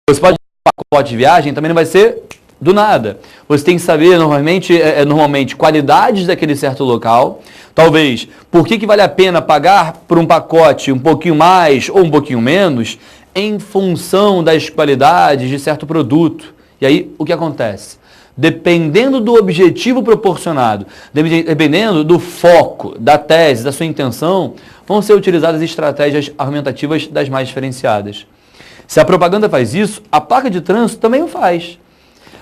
Você pode ter um pacote de viagem, também não vai ser do nada. Você tem que saber, normalmente, qualidades daquele certo local. Talvez, por que vale a pena pagar por um pacote um pouquinho mais ou um pouquinho menos em função das qualidades de certo produto. E aí, o que acontece? Dependendo do objetivo proporcionado, dependendo do foco, da tese, da sua intenção, vão ser utilizadas estratégias argumentativas das mais diferenciadas. Se a propaganda faz isso, a placa de trânsito também o faz.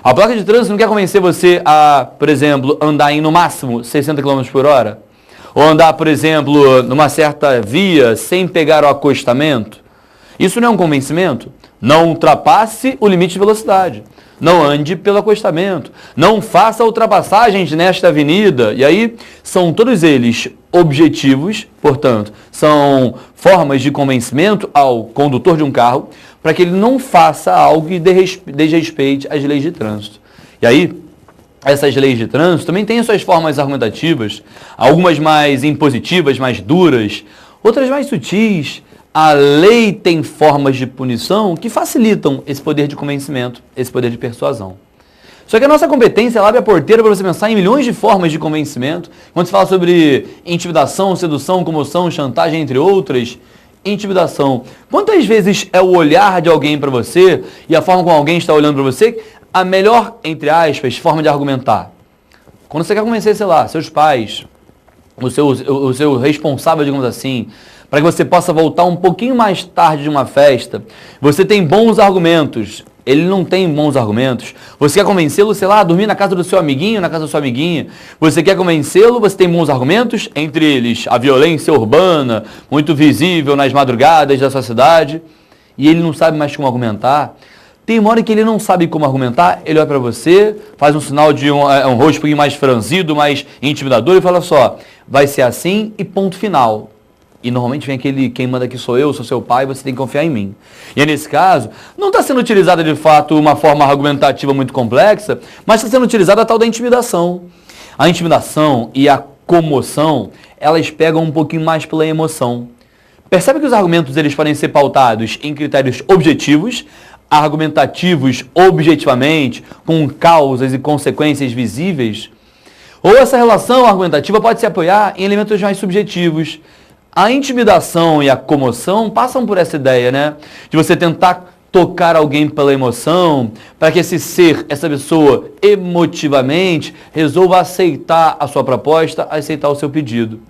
A placa de trânsito não quer convencer você a, por exemplo, andar em no máximo 60 km por hora? Ou andar, por exemplo, numa certa via sem pegar o acostamento? Isso não é um convencimento? Não ultrapasse o limite de velocidade. Não ande pelo acostamento. Não faça ultrapassagens nesta avenida. E aí, são todos eles objetivos, portanto, são formas de convencimento ao condutor de um carro para que ele não faça algo que desrespeite às leis de trânsito. E aí, essas leis de trânsito também têm suas formas argumentativas, algumas mais impositivas, mais duras, outras mais sutis. A lei tem formas de punição que facilitam esse poder de convencimento, esse poder de persuasão. Só que a nossa competência ela abre a porteira para você pensar em milhões de formas de convencimento. Quando se fala sobre intimidação, sedução, comoção, chantagem, entre outras, intimidação. Quantas vezes é o olhar de alguém para você e a forma como alguém está olhando para você a melhor, entre aspas, forma de argumentar? Quando você quer convencer, sei lá, seus pais, o seu responsável, digamos assim, para que você possa voltar um pouquinho mais tarde de uma festa, você tem bons argumentos, ele não tem bons argumentos, você quer convencê-lo, sei lá, a dormir na casa do seu amiguinho, na casa da sua amiguinha, você quer convencê-lo, você tem bons argumentos, entre eles a violência urbana, muito visível nas madrugadas da sua cidade, e ele não sabe mais como argumentar. Tem uma hora que ele não sabe como argumentar, ele olha para você, faz um sinal de um rosto um pouquinho mais franzido, mais intimidador, e fala só, vai ser assim e ponto final. E normalmente vem aquele, quem manda aqui sou eu, sou seu pai, você tem que confiar em mim. E aí, nesse caso, não está sendo utilizada de fato uma forma argumentativa muito complexa, mas está sendo utilizada a tal da intimidação. A intimidação e a comoção, elas pegam um pouquinho mais pela emoção. Percebe que os argumentos eles podem ser pautados em critérios objetivos, argumentativos objetivamente, com causas e consequências visíveis? Ou essa relação argumentativa pode se apoiar em elementos mais subjetivos. A intimidação e a comoção passam por essa ideia, né? De você tentar tocar alguém pela emoção, para que esse ser, essa pessoa, emotivamente, resolva aceitar a sua proposta, aceitar o seu pedido.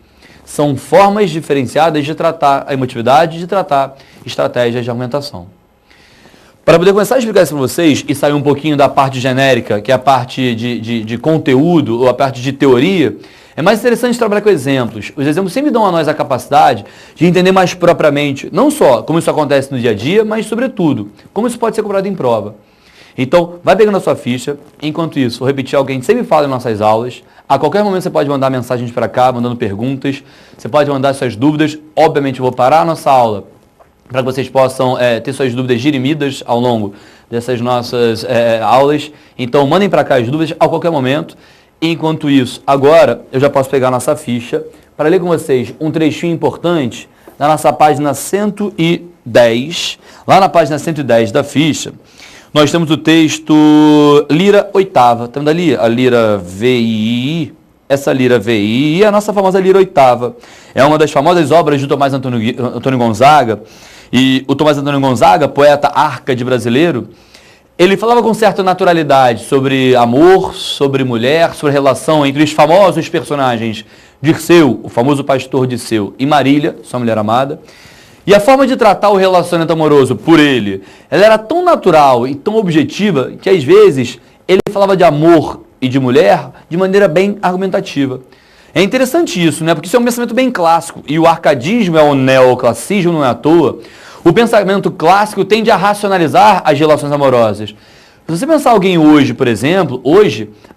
São formas diferenciadas de tratar a emotividade e de tratar estratégias de argumentação. Para poder começar a explicar isso para vocês e sair um pouquinho da parte genérica, que é a parte de conteúdo ou a parte de teoria, é mais interessante trabalhar com exemplos. Os exemplos sempre dão a nós a capacidade de entender mais propriamente, não só como isso acontece no dia a dia, mas, sobretudo, como isso pode ser cobrado em prova. Então, vai pegando a sua ficha. Enquanto isso, vou repetir algo que a gente sempre fala em nossas aulas. A qualquer momento você pode mandar mensagens para cá, mandando perguntas. Você pode mandar suas dúvidas. Obviamente, eu vou parar a nossa aula para que vocês possam ter suas dúvidas dirimidas ao longo dessas nossas aulas. Então, mandem para cá as dúvidas a qualquer momento. Enquanto isso, agora eu já posso pegar a nossa ficha para ler com vocês um trechinho importante da nossa página 110. Lá na página 110 da ficha, nós temos o texto Lira Oitava. Estamos ali, a Lira VII. Essa Lira VII é a nossa famosa Lira Oitava. É uma das famosas obras de Tomás Antônio Gonzaga. E o Tomás Antônio Gonzaga, poeta árcade brasileiro, ele falava com certa naturalidade sobre amor, sobre mulher, sobre a relação entre os famosos personagens Dirceu, o famoso pastor Dirceu, e Marília, sua mulher amada. E a forma de tratar o relacionamento amoroso por ele, ela era tão natural e tão objetiva que às vezes ele falava de amor e de mulher de maneira bem argumentativa. É interessante isso, né? Porque isso é um pensamento bem clássico e o arcadismo é o neoclassicismo, não é à toa. O pensamento clássico tende a racionalizar as relações amorosas. Se você pensar alguém hoje, por exemplo,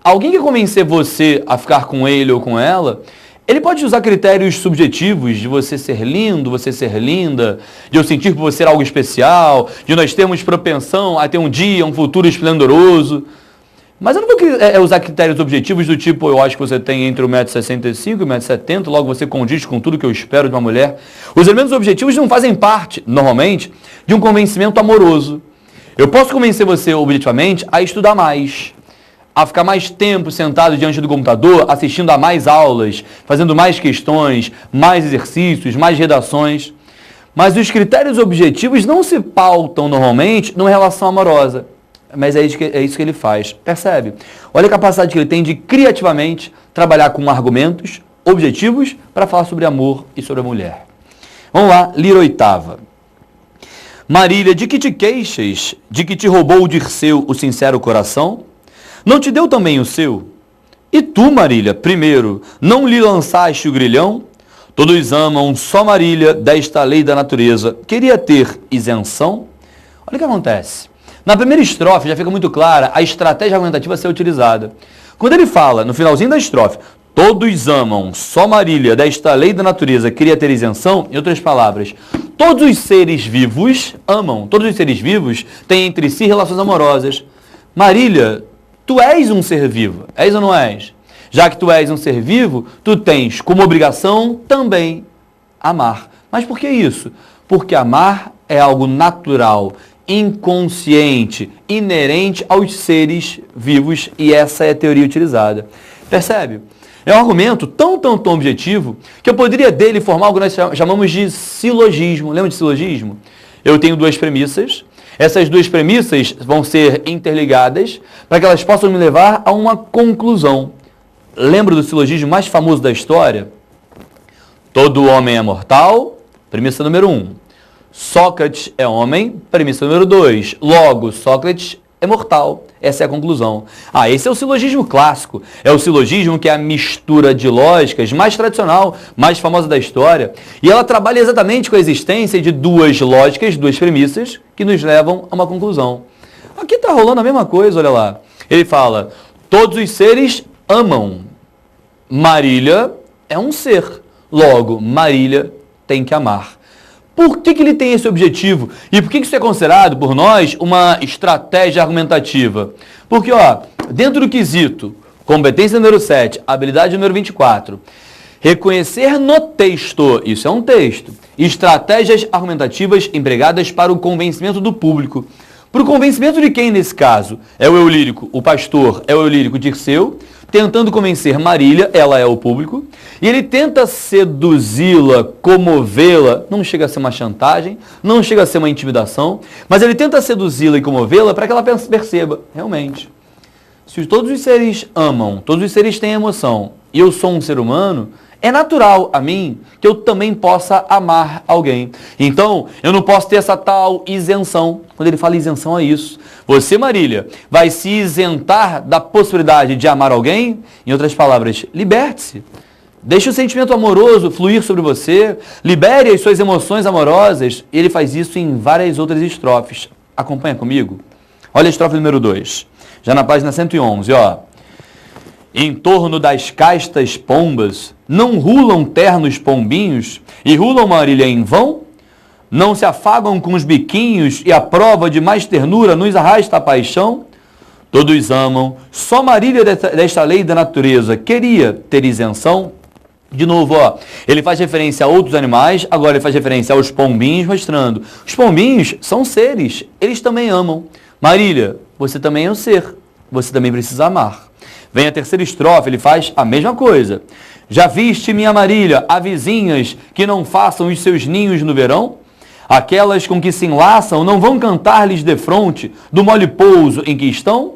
alguém que convencer você a ficar com ele ou com ela, ele pode usar critérios subjetivos de você ser lindo, você ser linda, de eu sentir por você algo especial, de nós termos propensão a ter um dia, um futuro esplendoroso. Mas eu não vou usar critérios objetivos do tipo, eu acho que você tem entre 1,65 m e 1,70 m, logo você condiz com tudo que eu espero de uma mulher. Os elementos objetivos não fazem parte, normalmente, de um convencimento amoroso. Eu posso convencer você objetivamente a estudar mais, a ficar mais tempo sentado diante do computador, assistindo a mais aulas, fazendo mais questões, mais exercícios, mais redações. Mas os critérios objetivos não se pautam normalmente numa relação amorosa. Mas é isso que ele faz. Percebe? Olha a capacidade que ele tem de criativamente trabalhar com argumentos objetivos para falar sobre amor e sobre a mulher. Vamos lá, lira oitava. Marília, de que te queixas? De que te roubou o Dirceu o sincero coração? Não te deu também o seu? E tu, Marília, primeiro, não lhe lançaste o grilhão? Todos amam, só Marília, desta lei da natureza, queria ter isenção? Olha o que acontece. Na primeira estrofe já fica muito clara a estratégia argumentativa a ser utilizada. Quando ele fala, no finalzinho da estrofe, todos amam, só Marília, desta lei da natureza, queria ter isenção, em outras palavras, todos os seres vivos amam, todos os seres vivos têm entre si relações amorosas. Marília, tu és um ser vivo, és ou não és? Já que tu és um ser vivo, tu tens como obrigação também amar. Mas por que isso? Porque amar é algo natural, inconsciente, inerente aos seres vivos, e essa é a teoria utilizada. Percebe? É um argumento tão objetivo que eu poderia dele formar algo que nós chamamos de silogismo. Lembra de silogismo? Eu tenho duas premissas. Essas duas premissas vão ser interligadas para que elas possam me levar a uma conclusão. Lembra do silogismo mais famoso da história? Todo homem é mortal, premissa número 1. Sócrates é homem, premissa número 2. Logo, Sócrates é mortal. Essa é a conclusão. Esse é o silogismo clássico. É o silogismo que é a mistura de lógicas mais tradicional, mais famosa da história. E ela trabalha exatamente com a existência de duas lógicas, duas premissas, que nos levam a uma conclusão. Aqui está rolando a mesma coisa, olha lá. Ele fala, todos os seres amam. Marília é um ser. Logo, Marília tem que amar. Por que ele tem esse objetivo? E por que isso é considerado por nós uma estratégia argumentativa? Porque, dentro do quesito, competência número 7, habilidade número 24, reconhecer no texto, isso é um texto, estratégias argumentativas empregadas para o convencimento do público. Para o convencimento de quem, nesse caso? É o eu lírico, o pastor é o eu lírico Dirceu, tentando convencer Marília, ela é o público, e ele tenta seduzi-la, comovê-la, não chega a ser uma chantagem, não chega a ser uma intimidação, mas ele tenta seduzi-la e comovê-la para que ela perceba, realmente, se todos os seres amam, todos os seres têm emoção, e eu sou um ser humano, é natural a mim que eu também possa amar alguém. Então, eu não posso ter essa tal isenção. Quando ele fala isenção é isso. Você, Marília, vai se isentar da possibilidade de amar alguém? Em outras palavras, liberte-se. Deixe o sentimento amoroso fluir sobre você. Libere as suas emoções amorosas. Ele faz isso em várias outras estrofes. Acompanha comigo. Olha a estrofe número 2. Já na página 111, Em torno das castas pombas, não rulam ternos pombinhos e rulam Marília em vão? Não se afagam com os biquinhos e a prova de mais ternura nos arrasta a paixão? Todos amam, só Marília desta lei da natureza queria ter isenção? De novo, ele faz referência a outros animais, agora ele faz referência aos pombinhos, mostrando, os pombinhos são seres, eles também amam. Marília, você também é um ser, você também precisa amar. Vem a terceira estrofe, ele faz a mesma coisa. Já viste, minha Marília, há vizinhas que não façam os seus ninhos no verão? Aquelas com que se enlaçam não vão cantar-lhes defronte do mole pouso em que estão?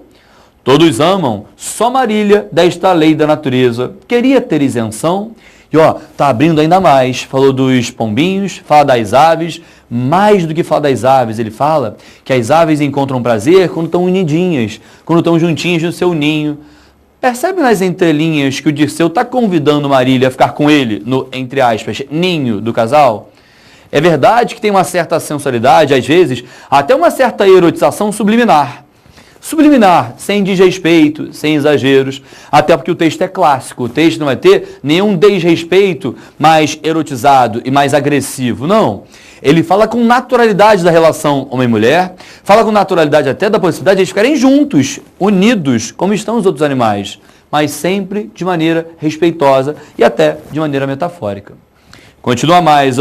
Todos amam, só Marília, desta lei da natureza, queria ter isenção. E tá abrindo ainda mais, falou dos pombinhos, fala das aves, mais do que falar das aves, ele fala que as aves encontram prazer quando estão unidinhas, quando estão juntinhas no seu ninho. Percebe nas entrelinhas que o Dirceu está convidando Marília a ficar com ele no, entre aspas, ninho do casal? É verdade que tem uma certa sensualidade, às vezes, até uma certa erotização subliminar. Subliminar, sem desrespeito, sem exageros, até porque o texto é clássico, o texto não vai ter nenhum desrespeito mais erotizado e mais agressivo, não. Ele fala com naturalidade da relação homem-mulher, fala com naturalidade até da possibilidade de eles ficarem juntos, unidos, como estão os outros animais, mas sempre de maneira respeitosa e até de maneira metafórica. Continua mais,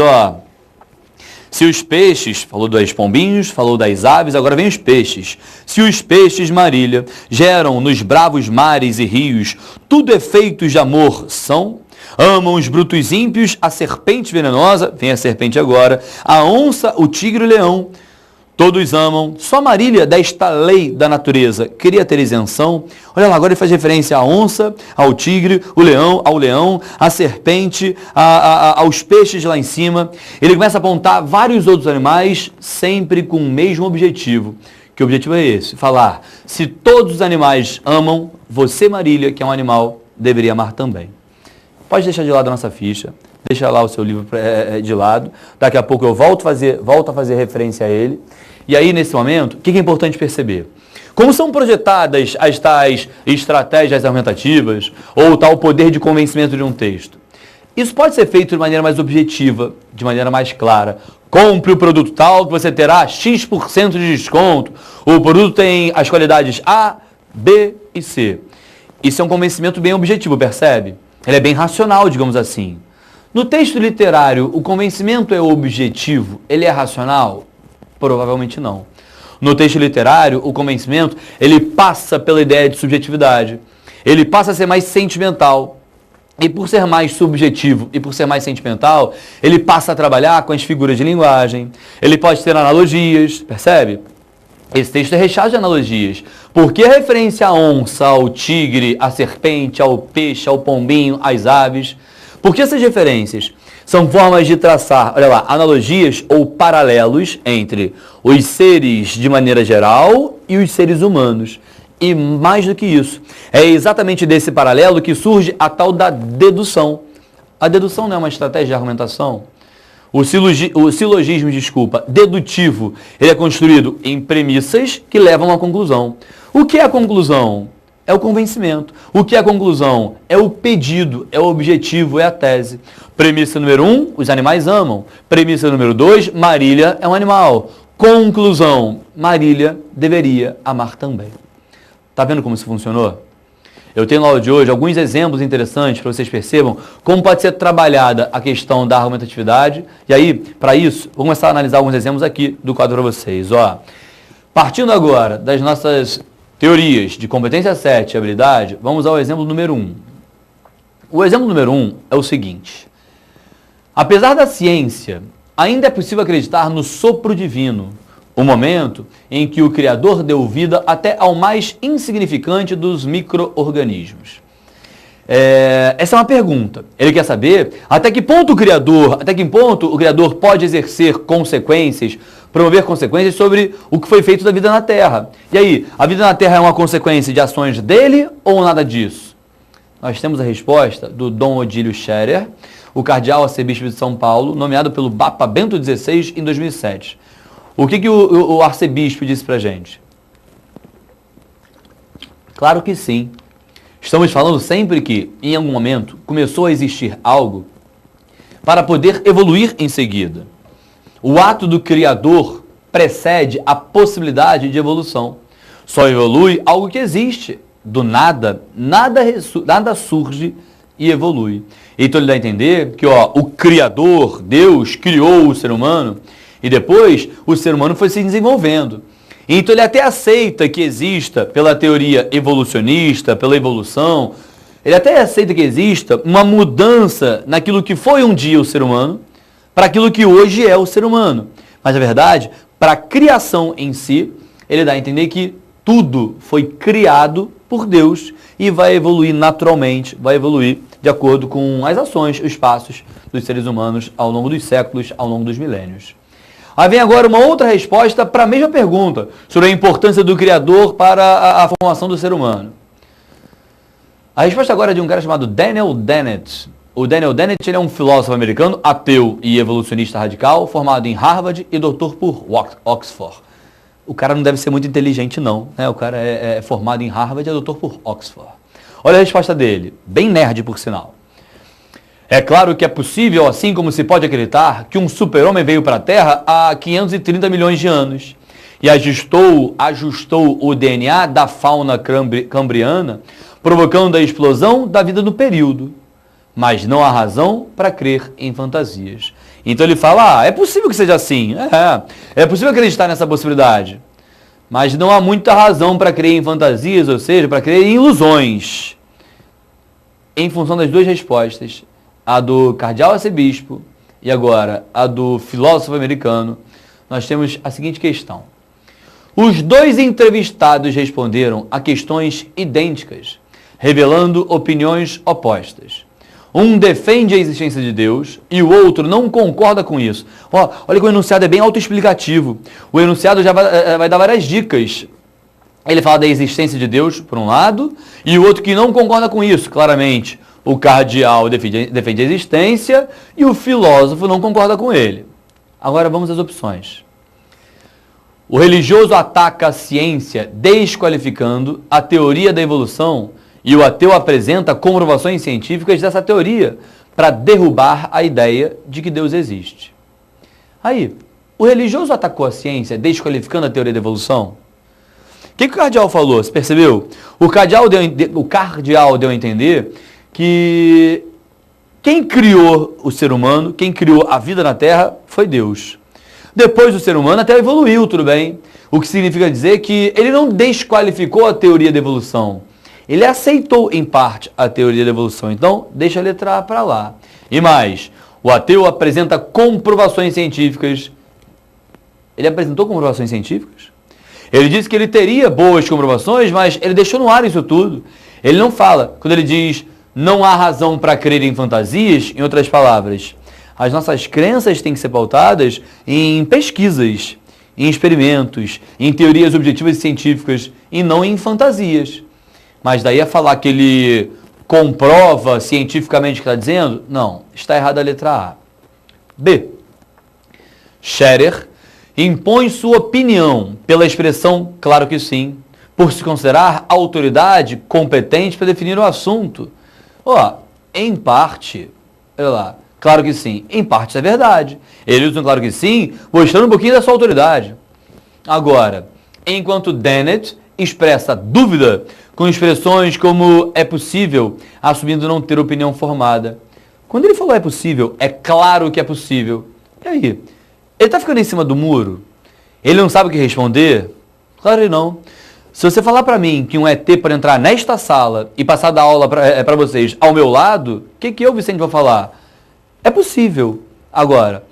Se os peixes, falou dos pombinhos, falou das aves, agora vem os peixes. Se os peixes, Marília, geram nos bravos mares e rios, tudo efeitos de amor são, amam os brutos ímpios, a serpente venenosa, vem a serpente agora, a onça, o tigre e o leão, todos amam, só Marília, desta lei da natureza, queria ter isenção. Olha lá, agora ele faz referência à onça, ao tigre, ao leão, à serpente, aos peixes lá em cima. Ele começa a apontar vários outros animais, sempre com o mesmo objetivo. Que objetivo é esse? Falar, se todos os animais amam, você, Marília, que é um animal, deveria amar também. Pode deixar de lado a nossa ficha, deixa lá o seu livro de lado. Daqui a pouco eu volto a fazer referência a ele. E aí, nesse momento, o que é importante perceber? Como são projetadas as tais estratégias argumentativas ou tal poder de convencimento de um texto? Isso pode ser feito de maneira mais objetiva, de maneira mais clara. Compre o produto tal que você terá X% de desconto. O produto tem as qualidades A, B e C. Isso é um convencimento bem objetivo, percebe? Ele é bem racional, digamos assim. No texto literário, o convencimento é objetivo? Ele é racional? Provavelmente não. No texto literário, o convencimento, ele passa pela ideia de subjetividade. Ele passa a ser mais sentimental. E por ser mais subjetivo e por ser mais sentimental, ele passa a trabalhar com as figuras de linguagem. Ele pode ter analogias, percebe? Esse texto é recheado de analogias. Por que a referência à onça, ao tigre, à serpente, ao peixe, ao pombinho, às aves? Por que essas referências? São formas de traçar, olha lá, analogias ou paralelos entre os seres de maneira geral e os seres humanos. E mais do que isso, é exatamente desse paralelo que surge a tal da dedução. A dedução não é uma estratégia de argumentação? O silogismo, dedutivo, ele é construído em premissas que levam à conclusão. O que é a conclusão? É o convencimento. O que é a conclusão? É o pedido, é o objetivo, é a tese. Premissa número 1, os animais amam. Premissa número 2, Marília é um animal. Conclusão, Marília deveria amar também. Tá vendo como isso funcionou? Eu tenho na aula de hoje alguns exemplos interessantes para vocês percebam como pode ser trabalhada a questão da argumentatividade. E aí, para isso, vou começar a analisar alguns exemplos aqui do quadro para vocês. Ó, partindo agora das nossas teorias de competência 7 e habilidade, vamos ao exemplo número 1. O exemplo número 1 é o seguinte. Apesar da ciência, ainda é possível acreditar no sopro divino, o momento em que o Criador deu vida até ao mais insignificante dos micro-organismos. Essa é uma pergunta. Ele quer saber até que ponto o Criador pode exercer consequências, promover consequências sobre o que foi feito da vida na Terra. E aí, a vida na Terra é uma consequência de ações dele ou nada disso? Nós temos a resposta do Dom Odílio Scherer, o cardeal arcebispo de São Paulo, nomeado pelo Papa Bento XVI em 2007. O que o arcebispo disse pra gente? Claro que sim. Estamos falando sempre que, em algum momento, começou a existir algo para poder evoluir em seguida. O ato do Criador precede a possibilidade de evolução. Só evolui algo que existe. Do nada, nada surge e evolui. Então ele dá a entender que o Criador, Deus, criou o ser humano e depois o ser humano foi se desenvolvendo. Então ele até aceita que exista, pela teoria evolucionista, pela evolução, ele até aceita que exista uma mudança naquilo que foi um dia o ser humano para aquilo que hoje é o ser humano. Mas, na verdade, para a criação em si, ele dá a entender que tudo foi criado por Deus e vai evoluir naturalmente, vai evoluir de acordo com as ações, os passos dos seres humanos ao longo dos séculos, ao longo dos milênios. Aí vem agora uma outra resposta para a mesma pergunta, sobre a importância do Criador para a formação do ser humano. A resposta agora é de um cara chamado Daniel Dennett. O Daniel Dennett ele é um filósofo americano, ateu e evolucionista radical, formado em Harvard e doutor por Oxford. O cara não deve ser muito inteligente não, né? O cara é formado em Harvard e é doutor por Oxford. Olha a resposta dele, bem nerd por sinal. É claro que é possível, assim como se pode acreditar, que um super-homem veio para a Terra há 530 milhões de anos e ajustou o DNA da fauna cambriana, provocando a explosão da vida no período. Mas não há razão para crer em fantasias. Então ele fala, é possível que seja assim, é possível acreditar nessa possibilidade, mas não há muita razão para crer em fantasias, ou seja, para crer em ilusões. Em função das duas respostas, a do cardeal arcebispo e agora a do filósofo americano, nós temos a seguinte questão. Os dois entrevistados responderam a questões idênticas, revelando opiniões opostas. Um defende a existência de Deus e o outro não concorda com isso. Olha que o enunciado é bem autoexplicativo. O enunciado já vai dar várias dicas. Ele fala da existência de Deus, por um lado, e o outro que não concorda com isso, claramente. O cardeal defende a existência e o filósofo não concorda com ele. Agora vamos às opções. O religioso ataca a ciência desqualificando a teoria da evolução e o ateu apresenta comprovações científicas dessa teoria para derrubar a ideia de que Deus existe. Aí, o religioso atacou a ciência desqualificando a teoria da evolução? O que o cardeal falou? Você percebeu? O cardeal deu a entender que quem criou o ser humano, quem criou a vida na Terra, foi Deus. Depois do ser humano até evoluiu, tudo bem. O que significa dizer que ele não desqualificou a teoria da evolução. Ele aceitou, em parte, a teoria da evolução. Então, deixa a letra A para lá. E mais, o ateu apresenta comprovações científicas. Ele apresentou comprovações científicas? Ele disse que ele teria boas comprovações, mas ele deixou no ar isso tudo. Ele não fala. Quando ele diz, não há razão para crer em fantasias, em outras palavras, as nossas crenças têm que ser pautadas em pesquisas, em experimentos, em teorias objetivas e científicas, e não em fantasias. Mas daí a falar que ele comprova cientificamente o que está dizendo? Não, está errada a letra A. B. Scherer impõe sua opinião pela expressão claro que sim, por se considerar autoridade competente para definir o assunto. Em parte, olha lá, claro que sim, em parte isso é verdade. Ele usa um claro que sim, mostrando um pouquinho da sua autoridade. Agora, enquanto Dennett expressa dúvida com expressões como é possível, assumindo não ter opinião formada. Quando ele falou é possível, é claro que é possível. E aí? Ele está ficando em cima do muro? Ele não sabe o que responder? Claro que não. Se você falar para mim que um ET pode entrar nesta sala e passar da aula para vocês ao meu lado, o que eu, Vicente, vou falar? É possível. Agora,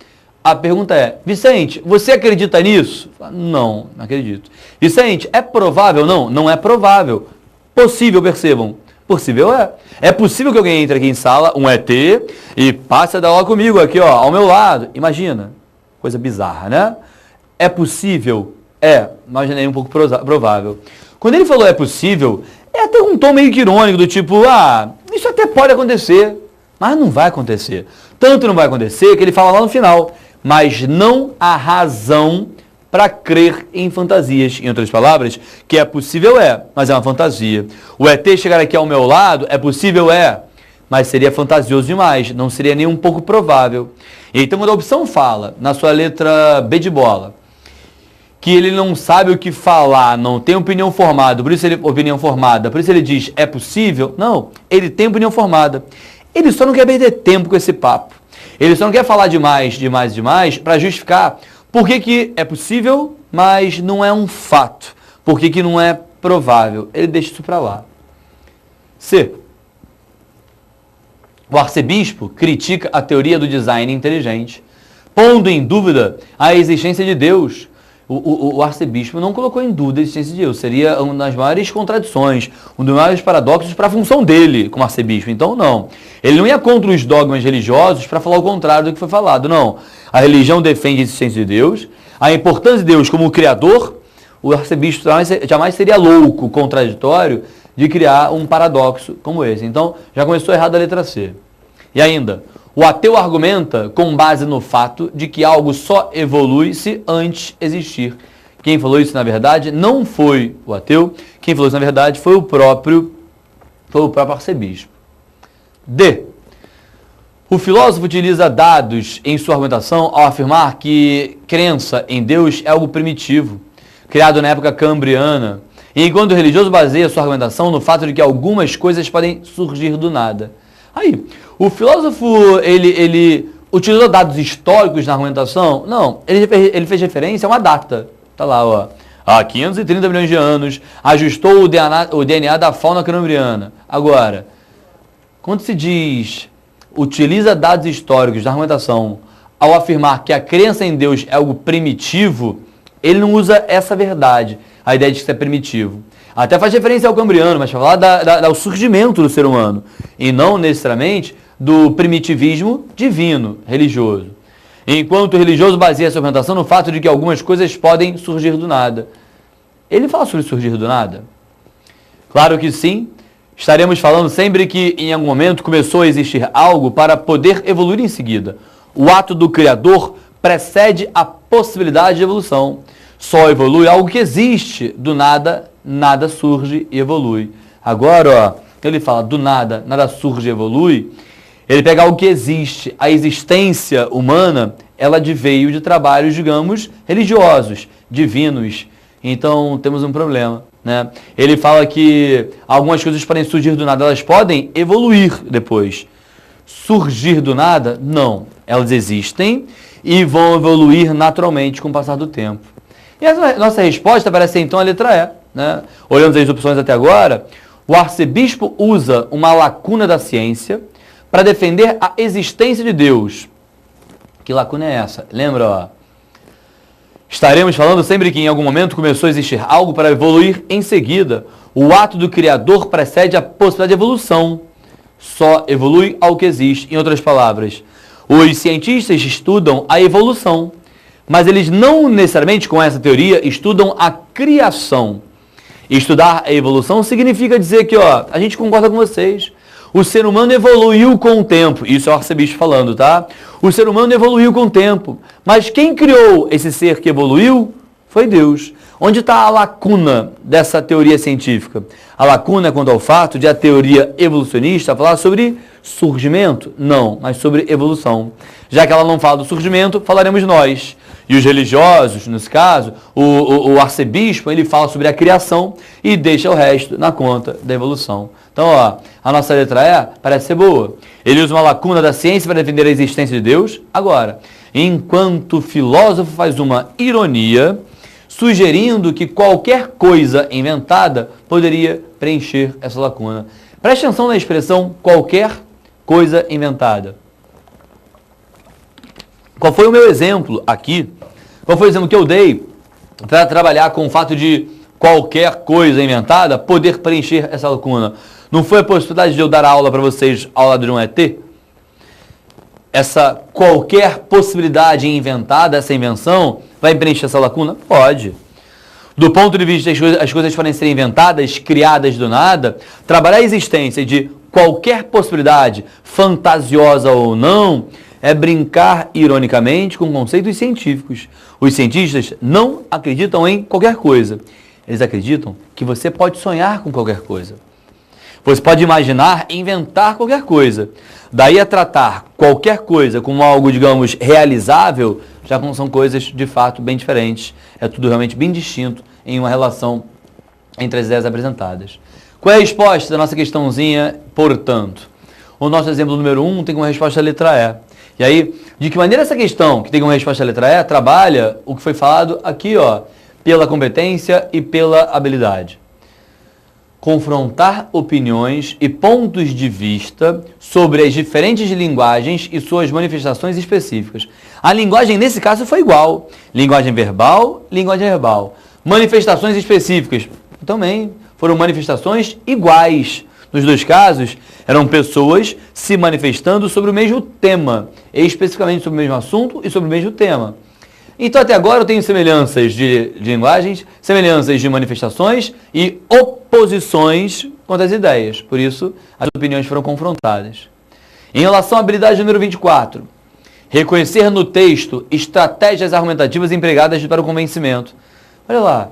a pergunta é, Vicente, você acredita nisso? Não, não acredito. Vicente, é provável? Não, não é provável. Possível, percebam. Possível é. É possível que alguém entre aqui em sala, um ET, e passe a dar aula comigo aqui, ao meu lado. Imagina. Coisa bizarra, né? É possível? Imaginei um pouco provável. Quando ele falou é possível, é até um tom meio que irônico, do tipo, isso até pode acontecer, mas não vai acontecer. Tanto não vai acontecer que ele fala lá no final, mas não há razão para crer em fantasias. Em outras palavras, que é possível mas é uma fantasia. O ET chegar aqui ao meu lado, é possível mas seria fantasioso demais, não seria nem um pouco provável. Então, quando a opção fala, na sua letra B de bola, que ele não sabe o que falar, não tem opinião formada, por isso ele diz é possível, não, ele tem opinião formada. Ele só não quer perder tempo com esse papo. Ele só não quer falar demais para justificar por que é possível, mas não é um fato. Por que não é provável. Ele deixa isso para lá. C. O arcebispo critica a teoria do design inteligente, pondo em dúvida a existência de Deus. O arcebispo não colocou em dúvida a existência de Deus. Seria uma das maiores contradições, um dos maiores paradoxos para a função dele como arcebispo. Então, não. Ele não ia contra os dogmas religiosos para falar o contrário do que foi falado. Não. A religião defende a existência de Deus, a importância de Deus como Criador. O arcebispo jamais seria louco, contraditório, de criar um paradoxo como esse. Então, já começou errado a letra C. E ainda, o ateu argumenta com base no fato de que algo só evolui se antes existir. Quem falou isso, na verdade, não foi o ateu. Quem falou isso, na verdade, foi o próprio arcebispo. D. O filósofo utiliza dados em sua argumentação ao afirmar que crença em Deus é algo primitivo, criado na época cambriana, enquanto o religioso baseia sua argumentação no fato de que algumas coisas podem surgir do nada. Aí, o filósofo, ele utilizou dados históricos na argumentação? Não, ele fez referência a uma data. Está lá, ó. Há 530 milhões de anos, ajustou o DNA da fauna cambriana. Agora, quando se diz, utiliza dados históricos na argumentação, ao afirmar que a crença em Deus é algo primitivo, ele não usa essa verdade, a ideia de que isso é primitivo. Até faz referência ao cambriano, mas para falar do surgimento do ser humano, e não necessariamente do primitivismo divino, religioso. Enquanto o religioso baseia sua argumentação no fato de que algumas coisas podem surgir do nada. Ele fala sobre surgir do nada? Claro que sim. Estaremos falando sempre que em algum momento começou a existir algo para poder evoluir em seguida. O ato do Criador precede a possibilidade de evolução. Só evolui algo que existe. Do nada, nada surge e evolui. Agora, ó, ele fala do nada, nada surge e evolui. Ele pega algo que existe. A existência humana, ela veio de trabalhos, digamos, religiosos, divinos. Então, temos um problema, né? Ele fala que algumas coisas podem surgir do nada, elas podem evoluir depois. Surgir do nada? Não. Elas existem e vão evoluir naturalmente com o passar do tempo. E a nossa resposta parece ser, então, a letra E, né? Olhando as opções até agora, o arcebispo usa uma lacuna da ciência para defender a existência de Deus. Que lacuna é essa? Lembra, ó? Estaremos falando sempre que em algum momento começou a existir algo para evoluir em seguida. O ato do Criador precede a possibilidade de evolução. Só evolui ao que existe. Em outras palavras, os cientistas estudam a evolução, mas eles não necessariamente, com essa teoria, estudam a criação. Estudar a evolução significa dizer que, ó, a gente concorda com vocês. O ser humano evoluiu com o tempo. Isso é o arcebispo falando, tá? O ser humano evoluiu com o tempo. Mas quem criou esse ser que evoluiu foi Deus. Onde está a lacuna dessa teoria científica? A lacuna é quanto ao fato de a teoria evolucionista falar sobre surgimento? Não, mas sobre evolução. Já que ela não fala do surgimento, falaremos nós. E os religiosos, nesse caso, o arcebispo, ele fala sobre a criação e deixa o resto na conta da evolução. Então, ó, a nossa letra E parece ser boa. Ele usa uma lacuna da ciência para defender a existência de Deus. Agora, enquanto o filósofo faz uma ironia, sugerindo que qualquer coisa inventada poderia preencher essa lacuna. Preste atenção na expressão qualquer coisa inventada. Qual foi o meu exemplo aqui? Qual foi o exemplo que eu dei para trabalhar com o fato de qualquer coisa inventada poder preencher essa lacuna? Não foi a possibilidade de eu dar aula para vocês ao lado de um ET? Essa qualquer possibilidade inventada, essa invenção, vai preencher essa lacuna? Pode. Do ponto de vista as coisas podem ser inventadas, criadas do nada, trabalhar a existência de qualquer possibilidade, fantasiosa ou não, é brincar ironicamente com conceitos científicos. Os cientistas não acreditam em qualquer coisa. Eles acreditam que você pode sonhar com qualquer coisa. Você pode imaginar, inventar qualquer coisa. Daí a tratar qualquer coisa como algo, digamos, realizável, já são coisas de fato bem diferentes. É tudo realmente bem distinto em uma relação entre as ideias apresentadas. Qual é a resposta da nossa questãozinha, portanto? O nosso exemplo número 1 tem como resposta a letra E. E aí, de que maneira essa questão, que tem como resposta a letra E, trabalha o que foi falado aqui, ó, pela competência e pela habilidade? Confrontar opiniões e pontos de vista sobre as diferentes linguagens e suas manifestações específicas. A linguagem, nesse caso, foi igual. Linguagem verbal, linguagem verbal. Manifestações específicas, também foram manifestações iguais. Nos dois casos, eram pessoas se manifestando sobre o mesmo tema, especificamente sobre o mesmo assunto e sobre o mesmo tema. Então, até agora, eu tenho semelhanças de linguagens, semelhanças de manifestações e oposições quanto às ideias. Por isso, as opiniões foram confrontadas. Em relação à habilidade número 24, reconhecer no texto estratégias argumentativas empregadas para o convencimento. Olha lá,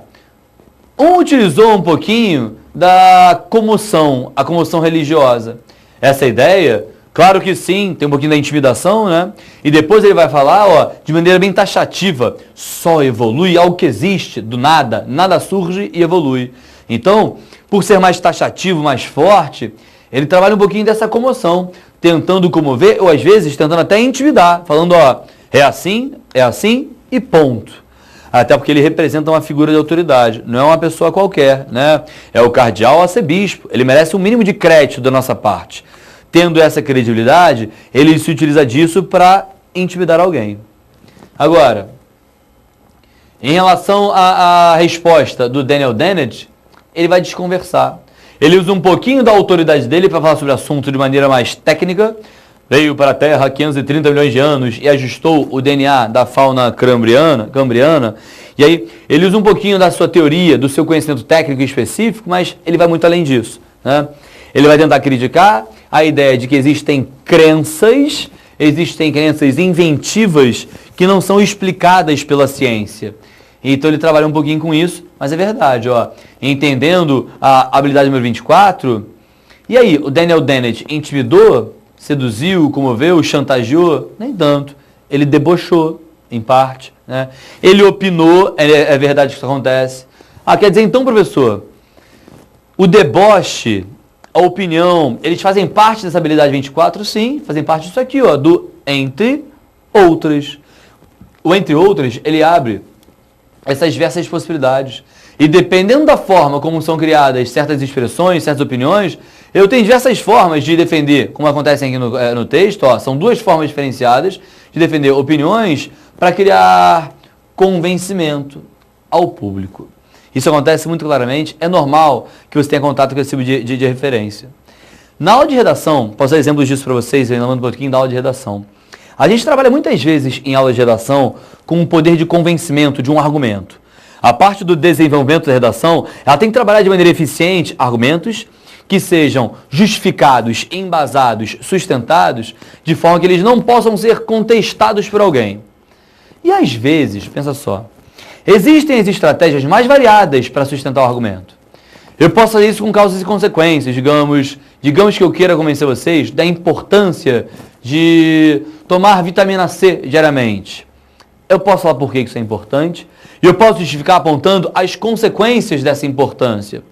um utilizou um pouquinho da comoção, a comoção religiosa. Essa ideia, claro que sim, tem um pouquinho da intimidação, né? E depois ele vai falar, ó, de maneira bem taxativa, só evolui algo que existe, do nada, nada surge e evolui. Então, por ser mais taxativo, mais forte, ele trabalha um pouquinho dessa comoção. tentando comover, ou às vezes tentando até intimidar, falando, ó, é assim e ponto. Até porque ele representa uma figura de autoridade, não é uma pessoa qualquer, né? É o cardeal arcebispo, ele merece um mínimo de crédito da nossa parte. Tendo essa credibilidade, ele se utiliza disso para intimidar alguém. Agora, em relação à resposta do Daniel Dennett, ele vai desconversar. Ele usa um pouquinho da autoridade dele para falar sobre o assunto de maneira mais técnica. Veio para a Terra há 530 milhões de anos e ajustou o DNA da fauna cambriana. E aí ele usa um pouquinho da sua teoria, do seu conhecimento técnico específico, mas ele vai muito além disso, né? Ele vai tentar criticar a ideia de que existem crenças inventivas que não são explicadas pela ciência. Então ele trabalha um pouquinho com isso, mas é verdade, ó. Entendendo a habilidade número 24, e aí, o Daniel Dennett intimidou, seduziu, comoveu, chantageou? Nem tanto. Ele debochou, em parte, né? Ele opinou, é verdade que isso acontece. Quer dizer, então, professor, o deboche, a opinião, eles fazem parte dessa habilidade 24? Sim, fazem parte disso aqui, ó, do entre outras. O entre outras, ele abre essas diversas possibilidades. E dependendo da forma como são criadas certas expressões, certas opiniões, eu tenho diversas formas de defender, como acontece aqui no texto, ó, são duas formas diferenciadas de defender opiniões para criar convencimento ao público. Isso acontece muito claramente, é normal que você tenha contato com esse tipo de referência. Na aula de redação, posso dar exemplos disso para vocês, ainda um pouquinho da aula de redação. A gente trabalha muitas vezes em aula de redação com o poder de convencimento de um argumento. A parte do desenvolvimento da redação, ela tem que trabalhar de maneira eficiente argumentos que sejam justificados, embasados, sustentados, de forma que eles não possam ser contestados por alguém. E às vezes, pensa só, existem as estratégias mais variadas para sustentar o argumento. Eu posso fazer isso com causas e consequências, digamos que eu queira convencer vocês da importância de tomar vitamina C diariamente. Eu posso falar por que isso é importante, e eu posso justificar apontando as consequências dessa importância.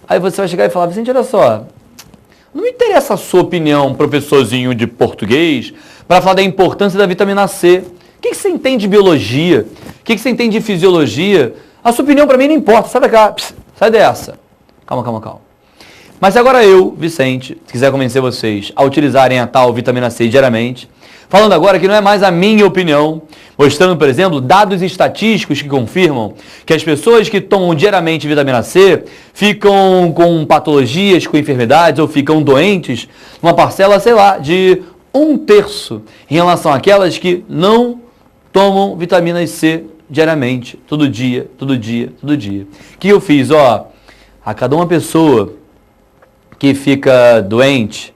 Aí você vai chegar e falar, Vicente, olha só, não me interessa a sua opinião, professorzinho de português, para falar da importância da vitamina C. O que você entende de biologia? O que você entende de fisiologia? A sua opinião para mim não importa, sai da cá, sai dessa. Calma. Mas agora eu, Vicente, se quiser convencer vocês a utilizarem a tal vitamina C diariamente, falando agora que não é mais a minha opinião, mostrando, por exemplo, dados estatísticos que confirmam que as pessoas que tomam diariamente vitamina C ficam com patologias, com enfermidades ou ficam doentes, uma parcela, sei lá, de 1/3 em relação àquelas que não tomam vitamina C diariamente, todo dia. O que eu fiz? Ó, a cada uma pessoa que fica doente,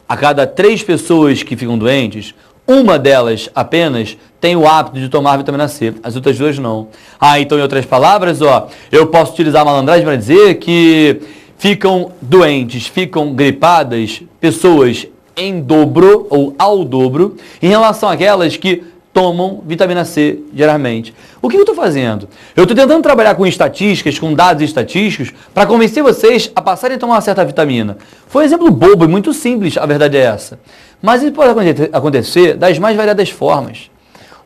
a cada 3 pessoas que ficam doentes, uma delas apenas tem o hábito de tomar vitamina C, as outras 2 não. Então, em outras palavras, ó, eu posso utilizar a malandragem para dizer que ficam doentes, ficam gripadas pessoas em dobro ou ao dobro em relação àquelas que tomam vitamina C diariamente. O que eu estou fazendo? Eu estou tentando trabalhar com estatísticas, com dados estatísticos, para convencer vocês a passarem a tomar uma certa vitamina. Foi um exemplo bobo e muito simples, a verdade é essa. Mas isso pode acontecer das mais variadas formas.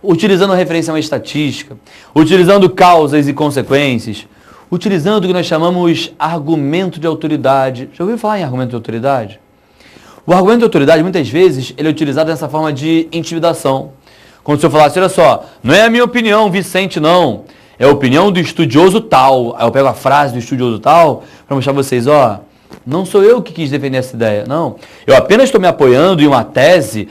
Utilizando referência a uma estatística, utilizando causas e consequências, utilizando o que nós chamamos argumento de autoridade. Já ouviu falar em argumento de autoridade? O argumento de autoridade, muitas vezes, ele é utilizado dessa forma de intimidação. Quando o senhor falasse, olha só, não é a minha opinião, Vicente, não. É a opinião do estudioso tal. Aí eu pego a frase do estudioso tal para mostrar a vocês, ó, não sou eu que quis defender essa ideia, não. Eu apenas estou me apoiando em uma tese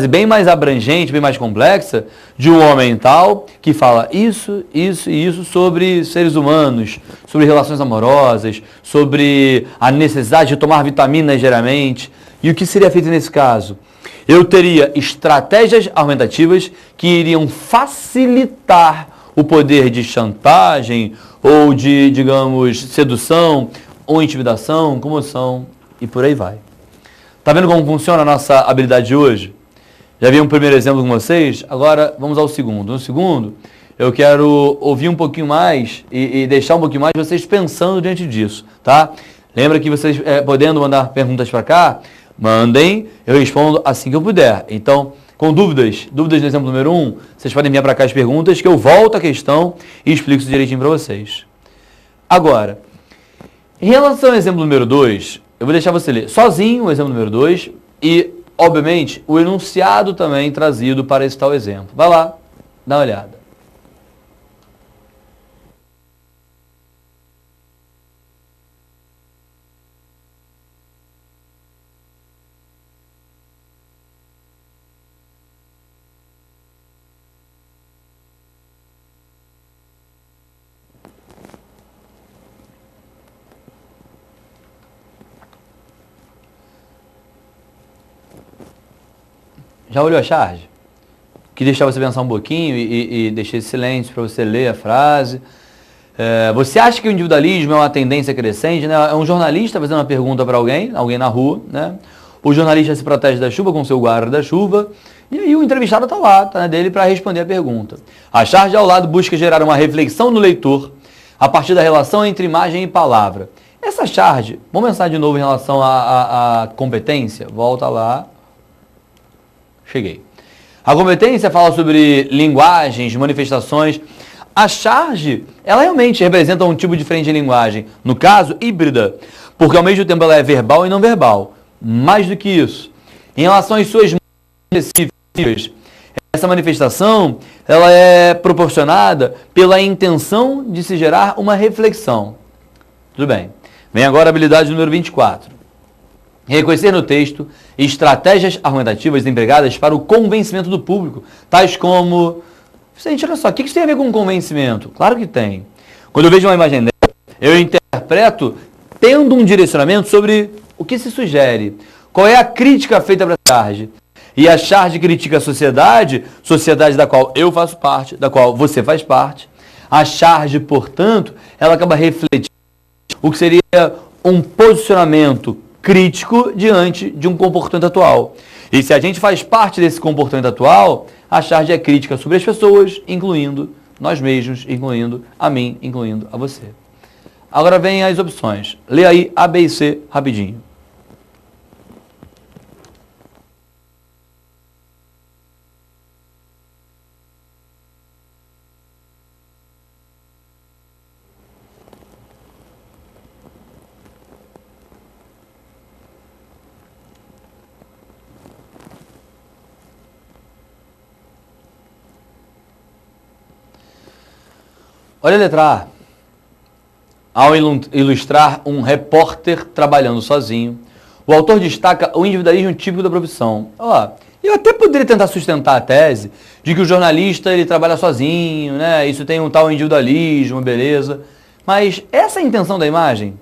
bem mais abrangente, bem mais complexa, de um homem tal que fala isso e isso sobre seres humanos, sobre relações amorosas, sobre a necessidade de tomar vitaminas diariamente. E o que seria feito nesse caso? Eu teria estratégias argumentativas que iriam facilitar o poder de chantagem ou de, digamos, sedução ou intimidação, comoção e por aí vai. Tá vendo como funciona a nossa habilidade de hoje? Já vi um primeiro exemplo com vocês, agora vamos ao segundo. No segundo, eu quero ouvir um pouquinho mais e deixar um pouquinho mais vocês pensando diante disso, tá? Lembra que vocês, podendo mandar perguntas para cá, Mandem, eu respondo assim que eu puder. Então, com dúvidas no exemplo número 1, vocês podem vir para cá as perguntas que eu volto à questão e explico isso direitinho para vocês. Agora, em relação ao exemplo número 2, eu vou deixar você ler sozinho o exemplo número 2 e, obviamente, o enunciado também trazido para esse tal exemplo. Vai lá, dá uma olhada. Já olhou a charge? Que deixar você pensar um pouquinho e deixei esse silêncio para você ler a frase. Você acha que o individualismo é uma tendência crescente? Né? É um jornalista fazendo uma pergunta para alguém na rua. Né? O jornalista se protege da chuva com seu guarda-chuva. E aí o entrevistado está lá, tá dele para responder a pergunta. A charge ao lado busca gerar uma reflexão no leitor a partir da relação entre imagem e palavra. Essa charge, vamos pensar de novo em relação à competência? Volta lá. Cheguei. A competência fala sobre linguagens, manifestações. A charge, ela realmente representa um tipo diferente de linguagem. No caso, híbrida. Porque ao mesmo tempo ela é verbal e não verbal. Mais do que isso. Em relação às suas específicas, essa manifestação, ela é proporcionada pela intenção de se gerar uma reflexão. Tudo bem. Vem agora a habilidade número 24. Reconhecer no texto estratégias argumentativas empregadas para o convencimento do público, tais como... Gente, olha só, o que isso tem a ver com convencimento? Claro que tem. Quando eu vejo uma imagem dela, eu interpreto tendo um direcionamento sobre o que se sugere. Qual é a crítica feita para a charge? E a charge critica a sociedade da qual eu faço parte, da qual você faz parte. A charge, portanto, ela acaba refletindo o que seria um posicionamento crítico diante de um comportamento atual. E se a gente faz parte desse comportamento atual, a charge é crítica sobre as pessoas, incluindo nós mesmos, incluindo a mim, incluindo a você. Agora vem as opções. Lê aí A, B e C rapidinho. Olha a letra A. Ao ilustrar um repórter trabalhando sozinho, o autor destaca o individualismo típico da profissão. Eu até poderia tentar sustentar a tese de que o jornalista ele trabalha sozinho, né? Isso tem um tal individualismo, beleza. Mas essa é a intenção da imagem?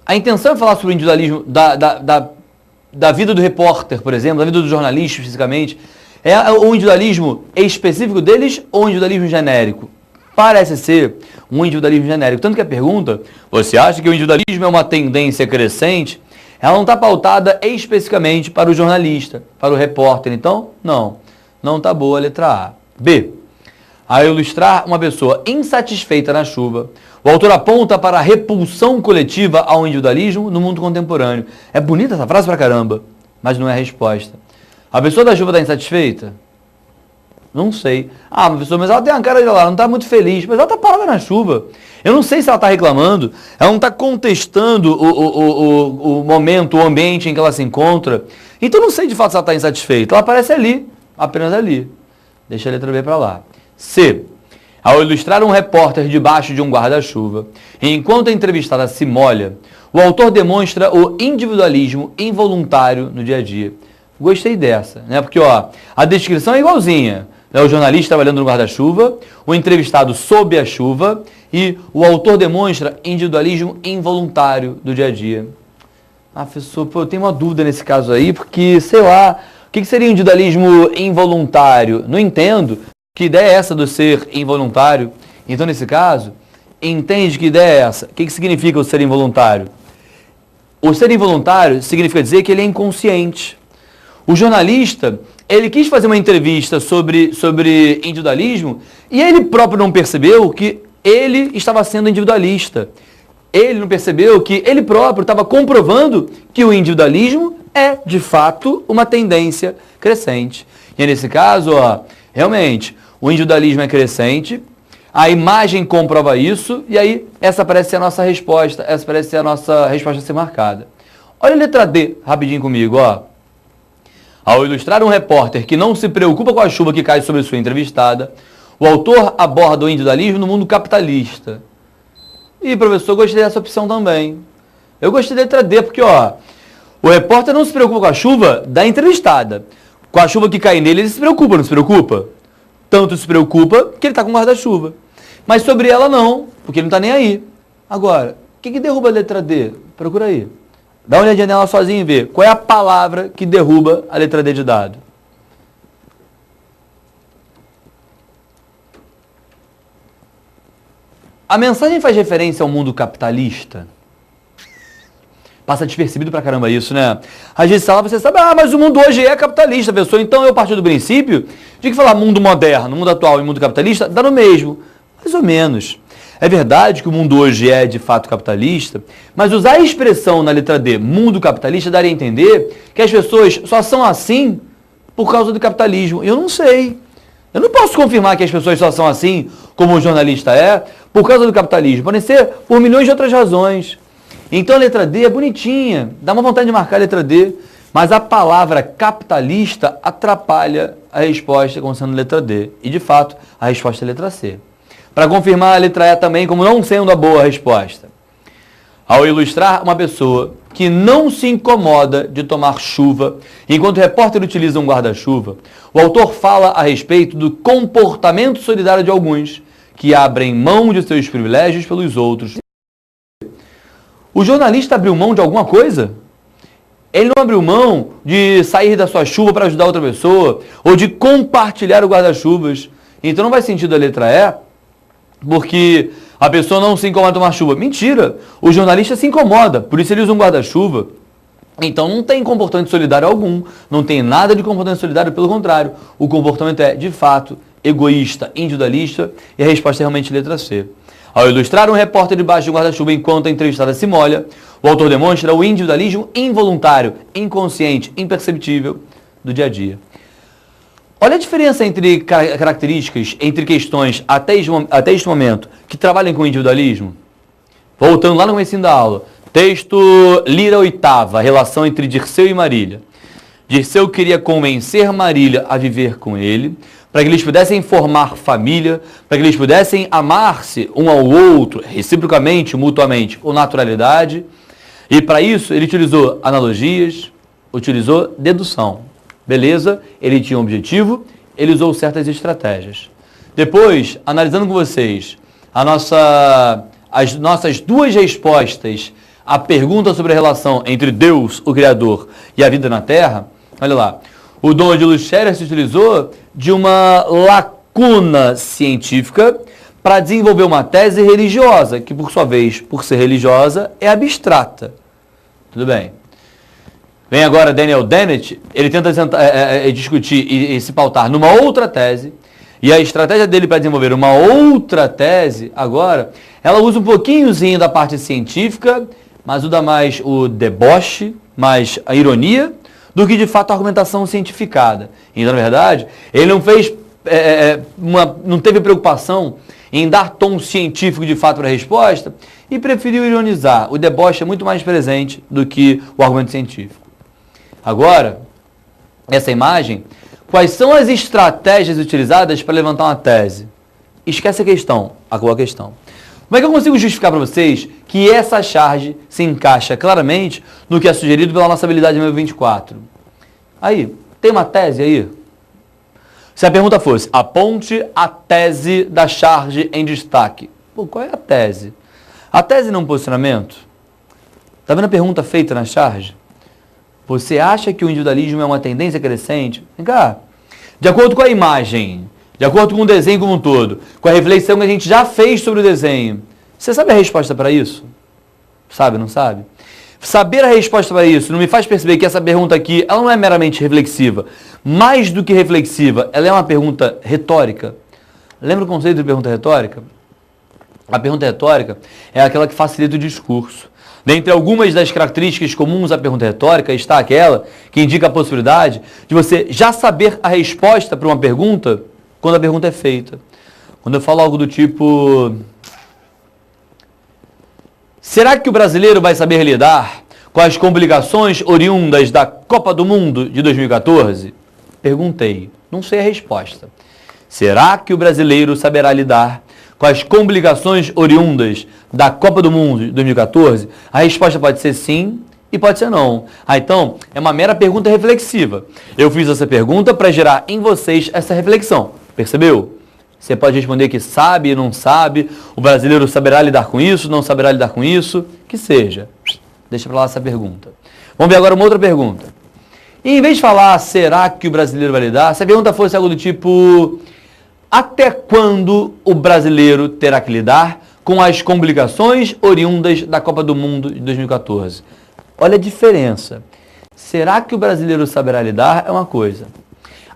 A intenção é falar sobre o individualismo da vida do repórter, por exemplo, da vida do jornalista, fisicamente. É o individualismo específico deles ou o individualismo genérico? Parece ser um individualismo genérico. Tanto que a pergunta, você acha que o individualismo é uma tendência crescente? Ela não está pautada especificamente para o jornalista, para o repórter. Então, não está boa a letra A. B. Ao ilustrar uma pessoa insatisfeita na chuva, o autor aponta para a repulsão coletiva ao individualismo no mundo contemporâneo. É bonita essa frase pra caramba, mas não é a resposta. A pessoa da chuva está insatisfeita? Não sei. Professor, mas ela tem uma cara de lá, não está muito feliz, mas ela está parada na chuva. Eu não sei se ela está reclamando, ela não está contestando o momento, o ambiente em que ela se encontra. Então eu não sei de fato se ela está insatisfeita. Ela aparece ali, apenas ali. Deixa a letra B para lá. C. Ao ilustrar um repórter debaixo de um guarda-chuva, enquanto a entrevistada se molha, o autor demonstra o individualismo involuntário no dia a dia. Gostei dessa, né? Porque a descrição é igualzinha. O jornalista trabalhando no guarda-chuva, o entrevistado sob a chuva e o autor demonstra individualismo involuntário do dia a dia. Professor, eu tenho uma dúvida nesse caso aí, porque, sei lá, o que seria individualismo involuntário? Não entendo. Que ideia é essa do ser involuntário? Então, nesse caso, entende que ideia é essa? O que significa o ser involuntário? O ser involuntário significa dizer que ele é inconsciente. O jornalista, ele quis fazer uma entrevista sobre individualismo e ele próprio não percebeu que ele estava sendo individualista. Ele não percebeu que ele próprio estava comprovando que o individualismo é, de fato, uma tendência crescente. E nesse caso, ó, realmente, o individualismo é crescente, a imagem comprova isso, e aí essa parece ser a nossa resposta, essa parece ser a nossa resposta a ser marcada. Olha a letra D, rapidinho comigo, ó. Ao ilustrar um repórter que não se preocupa com a chuva que cai sobre sua entrevistada, o autor aborda o individualismo no mundo capitalista. E, professor, eu gostei dessa opção também. Eu gostei da letra D, porque, ó, o repórter não se preocupa com a chuva da entrevistada. Com a chuva que cai nele, ele se preocupa, não se preocupa? Tanto se preocupa que ele está com guarda-chuva. Mas sobre ela não, porque ele não está nem aí. Agora, o que derruba a letra D? Procura aí. Dá uma olhadinha nela sozinho e vê qual é a palavra que derruba a letra D de dado. A mensagem faz referência ao mundo capitalista? Passa despercebido pra caramba isso, né? Às vezes você sabe, mas o mundo hoje é capitalista, pessoal. Então eu parti do princípio de que falar mundo moderno, mundo atual e mundo capitalista dá no mesmo. Mais ou menos. É verdade que o mundo hoje é de fato capitalista, mas usar a expressão na letra D, mundo capitalista, daria a entender que as pessoas só são assim por causa do capitalismo. Eu não sei. Eu não posso confirmar que as pessoas só são assim, como o jornalista é, por causa do capitalismo. Podem ser por milhões de outras razões. Então a letra D é bonitinha, dá uma vontade de marcar a letra D, mas a palavra capitalista atrapalha a resposta como sendo letra D. E de fato, a resposta é letra C. Para confirmar a letra E também como não sendo a boa resposta. Ao ilustrar uma pessoa que não se incomoda de tomar chuva enquanto o repórter utiliza um guarda-chuva, o autor fala a respeito do comportamento solidário de alguns que abrem mão de seus privilégios pelos outros. O jornalista abriu mão de alguma coisa? Ele não abriu mão de sair da sua chuva para ajudar outra pessoa ou de compartilhar o guarda-chuvas. Então não faz sentido a letra E, porque a pessoa não se incomoda de tomar chuva. Mentira! O jornalista se incomoda, por isso ele usa um guarda-chuva. Então não tem comportamento solidário algum, não tem nada de comportamento solidário, pelo contrário. O comportamento é, de fato, egoísta, individualista, e a resposta é realmente letra C. Ao ilustrar um repórter debaixo de um guarda-chuva enquanto a entrevistada se molha, o autor demonstra o individualismo involuntário, inconsciente, imperceptível do dia a dia. Olha a diferença entre características, entre questões até este momento que trabalham com o individualismo. Voltando lá no comecinho da aula. Texto Lira Oitava, relação entre Dirceu e Marília. Dirceu queria convencer Marília a viver com ele, para que eles pudessem formar família, para que eles pudessem amar-se um ao outro, reciprocamente, mutuamente, com naturalidade. E para isso ele utilizou analogias, utilizou dedução. Beleza, ele tinha um objetivo, ele usou certas estratégias. Depois, analisando com vocês as nossas duas respostas à pergunta sobre a relação entre Deus, o Criador, e a vida na Terra, olha lá. O Dom Odilo Scherer se utilizou de uma lacuna científica para desenvolver uma tese religiosa, que por sua vez, por ser religiosa, é abstrata. Tudo bem. Vem agora Daniel Dennett, ele tenta discutir e se pautar numa outra tese, e a estratégia dele para desenvolver uma outra tese, agora, ela usa um pouquinhozinho da parte científica, mas usa mais o deboche, mais a ironia, do que de fato a argumentação cientificada. Então, na verdade, ele não fez, não teve preocupação em dar tom científico de fato para a resposta, e preferiu ironizar. O deboche é muito mais presente do que o argumento científico. Agora, essa imagem, quais são as estratégias utilizadas para levantar uma tese? Esquece a questão, qual a questão? Como é que eu consigo justificar para vocês que essa charge se encaixa claramente no que é sugerido pela nossa habilidade número 24? Aí, tem uma tese aí? Se a pergunta fosse, aponte a tese da charge em destaque. Pô, qual é a tese? A tese não é um posicionamento? Está vendo a pergunta feita na charge? Você acha que o individualismo é uma tendência crescente? Vem cá. De acordo com a imagem, de acordo com o desenho como um todo, com a reflexão que a gente já fez sobre o desenho, você sabe a resposta para isso? Sabe, não sabe? Saber a resposta para isso não me faz perceber que essa pergunta aqui, ela não é meramente reflexiva. Mais do que reflexiva, ela é uma pergunta retórica. Lembra o conceito de pergunta retórica? A pergunta retórica é aquela que facilita o discurso. Dentre algumas das características comuns à pergunta retórica está aquela que indica a possibilidade de você já saber a resposta para uma pergunta quando a pergunta é feita. Quando eu falo algo do tipo: será que o brasileiro vai saber lidar com as complicações oriundas da Copa do Mundo de 2014? Perguntei, não sei a resposta. Será que o brasileiro saberá lidar com as complicações oriundas da Copa do Mundo de 2014? A resposta pode ser sim e pode ser não. Então, é uma mera pergunta reflexiva. Eu fiz essa pergunta para gerar em vocês essa reflexão. Percebeu? Você pode responder que sabe, não sabe, o brasileiro saberá lidar com isso, não saberá lidar com isso, que seja. Deixa para lá essa pergunta. Vamos ver agora uma outra pergunta. E em vez de falar, será que o brasileiro vai lidar? Se a pergunta fosse algo do tipo: até quando o brasileiro terá que lidar com as complicações oriundas da Copa do Mundo de 2014? Olha a diferença. Será que o brasileiro saberá lidar? É uma coisa.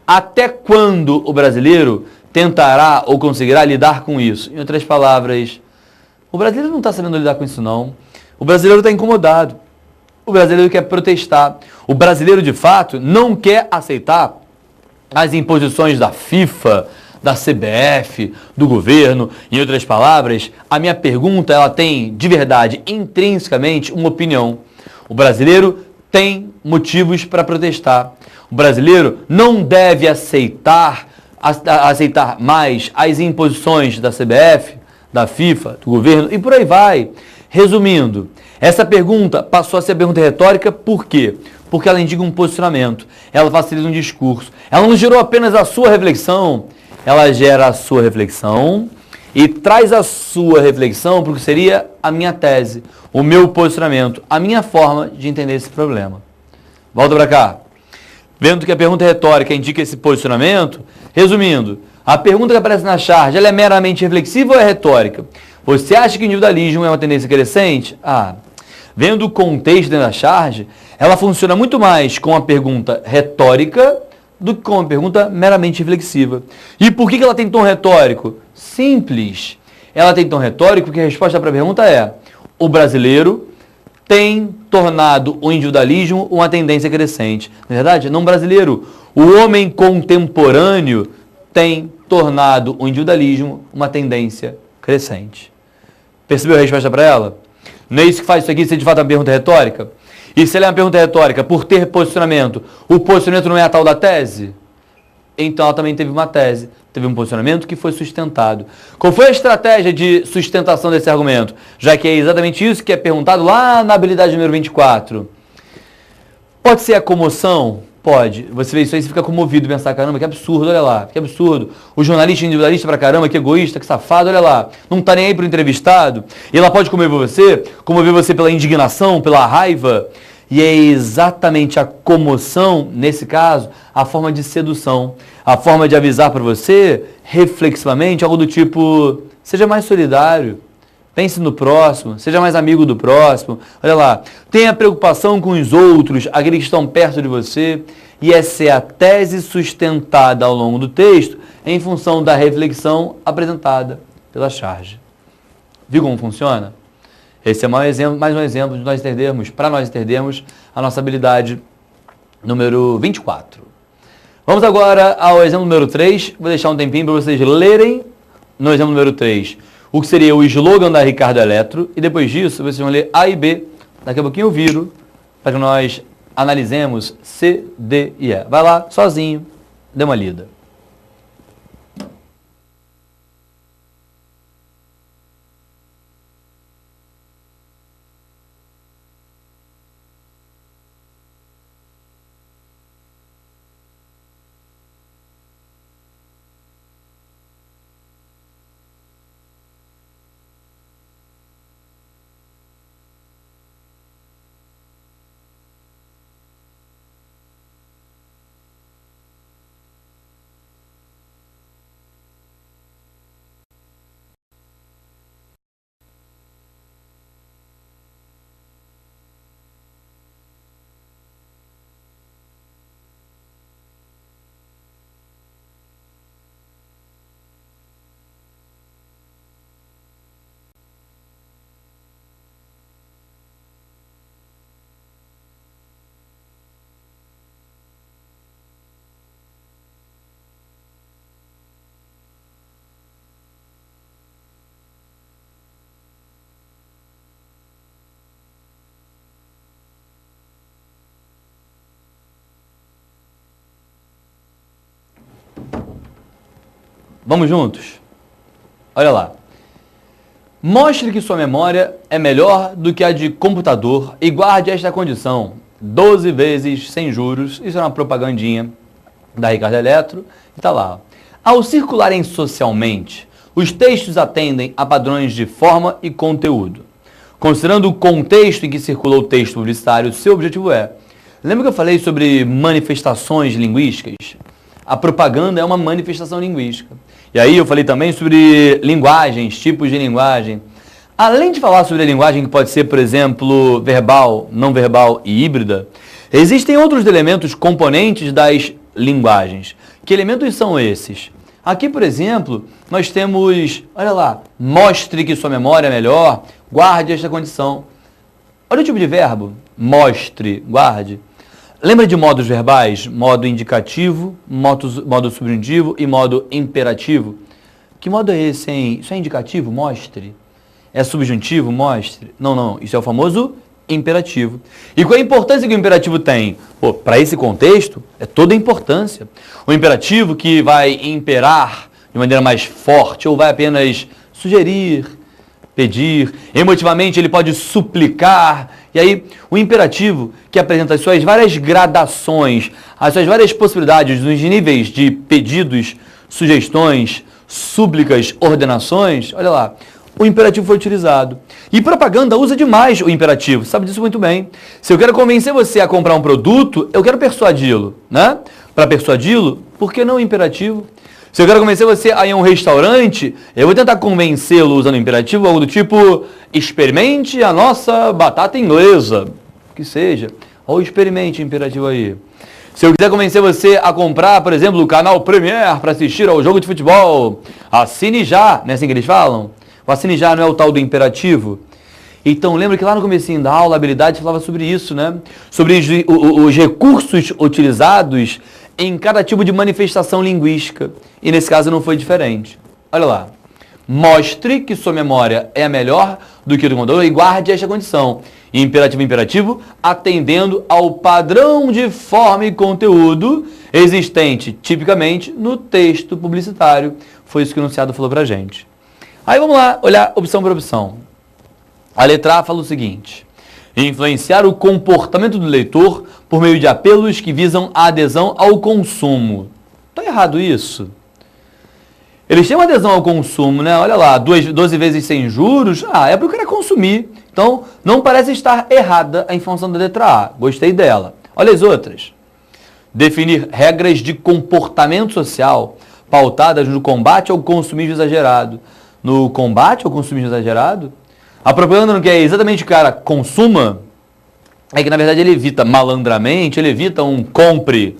Até quando o brasileiro tentará ou conseguirá lidar com isso? Em outras palavras, o brasileiro não está sabendo lidar com isso não. O brasileiro está incomodado. O brasileiro quer protestar. O brasileiro, de fato, não quer aceitar as imposições da FIFA, da CBF, do governo. Em outras palavras, a minha pergunta, ela tem, de verdade, intrinsecamente, uma opinião. O brasileiro tem motivos para protestar. O brasileiro não deve aceitar mais as imposições da CBF, da FIFA, do governo e por aí vai. Resumindo, essa pergunta passou a ser pergunta retórica por quê? Porque ela indica um posicionamento, ela facilita um discurso. Ela não gerou apenas a sua reflexão, ela gera a sua reflexão e traz a sua reflexão para o que seria a minha tese, o meu posicionamento, a minha forma de entender esse problema. Volta para cá. Vendo que a pergunta retórica indica esse posicionamento, resumindo, a pergunta que aparece na charge, ela é meramente reflexiva ou é retórica? Você acha que o individualismo é uma tendência crescente? Vendo o contexto dentro da charge, ela funciona muito mais com a pergunta retórica do que com a pergunta meramente reflexiva. E por que ela tem tom retórico? Simples. Ela tem tom retórico porque a resposta para a pergunta é: o brasileiro tem tornado o individualismo uma tendência crescente. Na verdade, não brasileiro. O homem contemporâneo tem tornado o individualismo uma tendência crescente. Percebeu a resposta para ela? Não é isso que faz isso aqui ser de fato uma pergunta retórica? E se ela é uma pergunta retórica por ter posicionamento, o posicionamento não é a tal da tese? Então ela também teve uma tese, teve um posicionamento que foi sustentado. Qual foi a estratégia de sustentação desse argumento? Já que é exatamente isso que é perguntado lá na habilidade número 24. Pode ser a comoção? Pode. Você vê isso aí e fica comovido e pensar: caramba, que absurdo, olha lá, que absurdo. O jornalista é individualista pra caramba, que egoísta, que safado, olha lá. Não tá nem aí pro entrevistado. E ela pode comover você pela indignação, pela raiva. E é exatamente a comoção, nesse caso, a forma de sedução. A forma de avisar para você, reflexivamente, algo do tipo: seja mais solidário. Pense no próximo, seja mais amigo do próximo. Olha lá, tenha preocupação com os outros, aqueles que estão perto de você. E essa é a tese sustentada ao longo do texto em função da reflexão apresentada pela charge. Viu como funciona? Esse é mais um exemplo de nós entendermos, para nós entendermos a nossa habilidade número 24. Vamos agora ao exemplo número 3. Vou deixar um tempinho para vocês lerem no exemplo número 3 o que seria o slogan da Ricardo Eletro, e depois disso vocês vão ler A e B. Daqui a pouquinho eu viro para que nós analisemos C, D e E. Vai lá, sozinho, dê uma lida. Vamos juntos? Olha lá. Mostre que sua memória é melhor do que a de computador e guarde esta condição 12 vezes sem juros. Isso é uma propagandinha da Ricardo Eletro. E tá lá. Ao circularem socialmente, os textos atendem a padrões de forma e conteúdo. Considerando o contexto em que circula o texto publicitário, seu objetivo é... Lembra que eu falei sobre manifestações linguísticas? A propaganda é uma manifestação linguística. E aí eu falei também sobre linguagens, tipos de linguagem. Além de falar sobre a linguagem que pode ser, por exemplo, verbal, não verbal e híbrida, existem outros elementos componentes das linguagens. Que elementos são esses? Aqui, por exemplo, nós temos, olha lá, mostre que sua memória é melhor, guarde esta condição. Olha o tipo de verbo, mostre, guarde. Lembra de modos verbais? Modo indicativo, modo subjuntivo e modo imperativo. Que modo é esse, hein? Isso é indicativo? Mostre. É subjuntivo? Mostre. Não. Isso é o famoso imperativo. E qual é a importância que o imperativo tem? Para esse contexto, é toda a importância. O imperativo que vai imperar de maneira mais forte ou vai apenas sugerir, pedir, emotivamente ele pode suplicar. E aí, o imperativo que apresenta as suas várias gradações, as suas várias possibilidades nos níveis de pedidos, sugestões, súplicas, ordenações, olha lá, o imperativo foi utilizado. E propaganda usa demais o imperativo, sabe disso muito bem. Se eu quero convencer você a comprar um produto, eu quero persuadi-lo, né? Para persuadi-lo, por que não o imperativo? Se eu quero convencer você a ir a um restaurante, eu vou tentar convencê-lo usando o imperativo, algo do tipo, experimente a nossa batata inglesa, que seja, ou experimente o imperativo aí. Se eu quiser convencer você a comprar, por exemplo, o canal Premiere para assistir ao jogo de futebol, assine já, não é assim que eles falam? O assine já não é o tal do imperativo? Então, lembra que lá no comecinho da aula, a habilidade falava sobre isso, né? Sobre os recursos utilizados em cada tipo de manifestação linguística. E nesse caso não foi diferente. Olha lá. Mostre que sua memória é melhor do que o do computador e guarde esta condição. Imperativo, atendendo ao padrão de forma e conteúdo existente, tipicamente, no texto publicitário. Foi isso que o enunciado falou pra gente. Aí vamos lá, olhar opção por opção. A letra A fala o seguinte: influenciar o comportamento do leitor por meio de apelos que visam a adesão ao consumo. Está errado isso? Eles têm uma adesão ao consumo, né? Olha lá, 12 vezes sem juros. É para o cara consumir. Então, não parece estar errada a informação da letra A. Gostei dela. Olha as outras. Definir regras de comportamento social pautadas no combate ao consumismo exagerado. No combate ao consumismo exagerado? A propaganda não quer exatamente que o cara consuma, é que na verdade ele evita malandramente, ele evita um compre.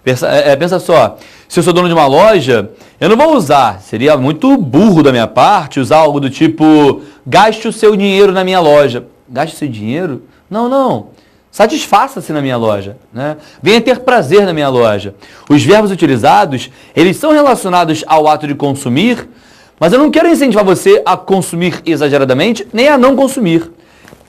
Pensa só, se eu sou dono de uma loja, eu não vou usar, seria muito burro da minha parte, usar algo do tipo, gaste o seu dinheiro na minha loja. Gaste o seu dinheiro? Não. Satisfaça-se na minha loja, né? Venha ter prazer na minha loja. Os verbos utilizados, eles são relacionados ao ato de consumir, mas eu não quero incentivar você a consumir exageradamente, nem a não consumir.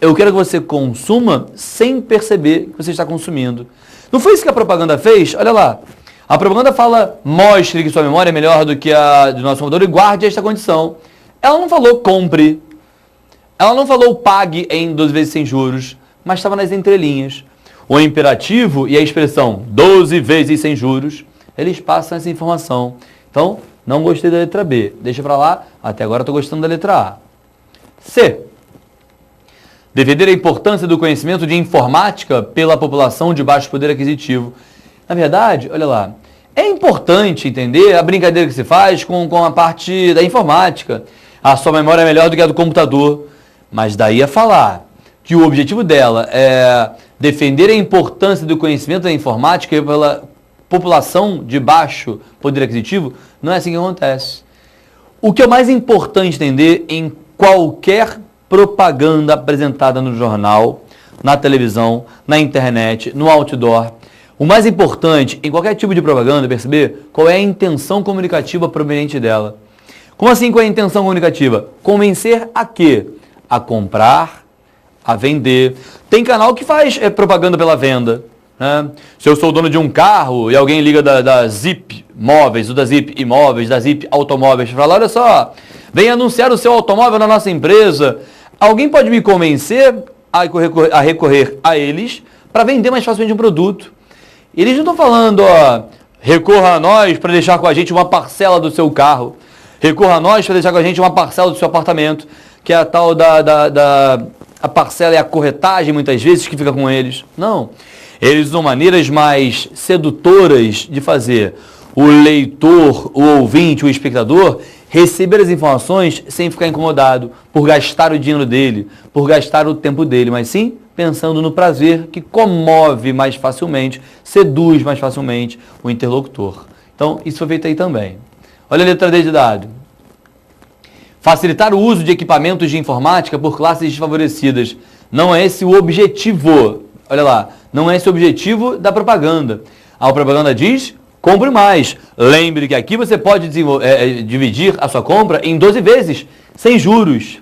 Eu quero que você consuma sem perceber que você está consumindo. Não foi isso que a propaganda fez? Olha lá. A propaganda fala, mostre que sua memória é melhor do que a do nosso computador e guarde esta condição. Ela não falou compre. Ela não falou pague em 12 vezes sem juros, mas estava nas entrelinhas. O imperativo e a expressão 12 vezes sem juros, eles passam essa informação. Então, não gostei da letra B. Deixa pra lá. Até agora estou gostando da letra A. C. Defender a importância do conhecimento de informática pela população de baixo poder aquisitivo. Na verdade, olha lá, é importante entender a brincadeira que se faz com a parte da informática. A sua memória é melhor do que a do computador. Mas daí a falar que o objetivo dela é defender a importância do conhecimento da informática pela população de baixo poder aquisitivo, não é assim que acontece. O que é mais importante entender em qualquer propaganda apresentada no jornal, na televisão, na internet, no outdoor, o mais importante em qualquer tipo de propaganda é perceber qual é a intenção comunicativa proveniente dela. Como assim qual é a intenção comunicativa? Convencer a quê? A comprar, a vender. Tem canal que faz propaganda pela venda. Né? Se eu sou dono de um carro e alguém liga da Zip Móveis, o da Zip Imóveis, da Zip Automóveis, para falar, olha só, vem anunciar o seu automóvel na nossa empresa. Alguém pode me convencer a recorrer a eles para vender mais facilmente um produto. Eles não estão falando, ó, recorra a nós para deixar com a gente uma parcela do seu carro. Recorra a nós para deixar com a gente uma parcela do seu apartamento, que é a tal a parcela é a corretagem, muitas vezes, que fica com eles. Não. Eles usam maneiras mais sedutoras de fazer o leitor, o ouvinte, o espectador receber as informações sem ficar incomodado por gastar o dinheiro dele, por gastar o tempo dele, mas sim pensando no prazer que comove mais facilmente, seduz mais facilmente o interlocutor. Então, isso foi feito aí também. Olha a letra D de dado. Facilitar o uso de equipamentos de informática por classes desfavorecidas. Não é esse o objetivo. Olha lá, não é esse o objetivo da propaganda. A propaganda diz, compre mais. Lembre que aqui você pode dividir a sua compra em 12 vezes, sem juros.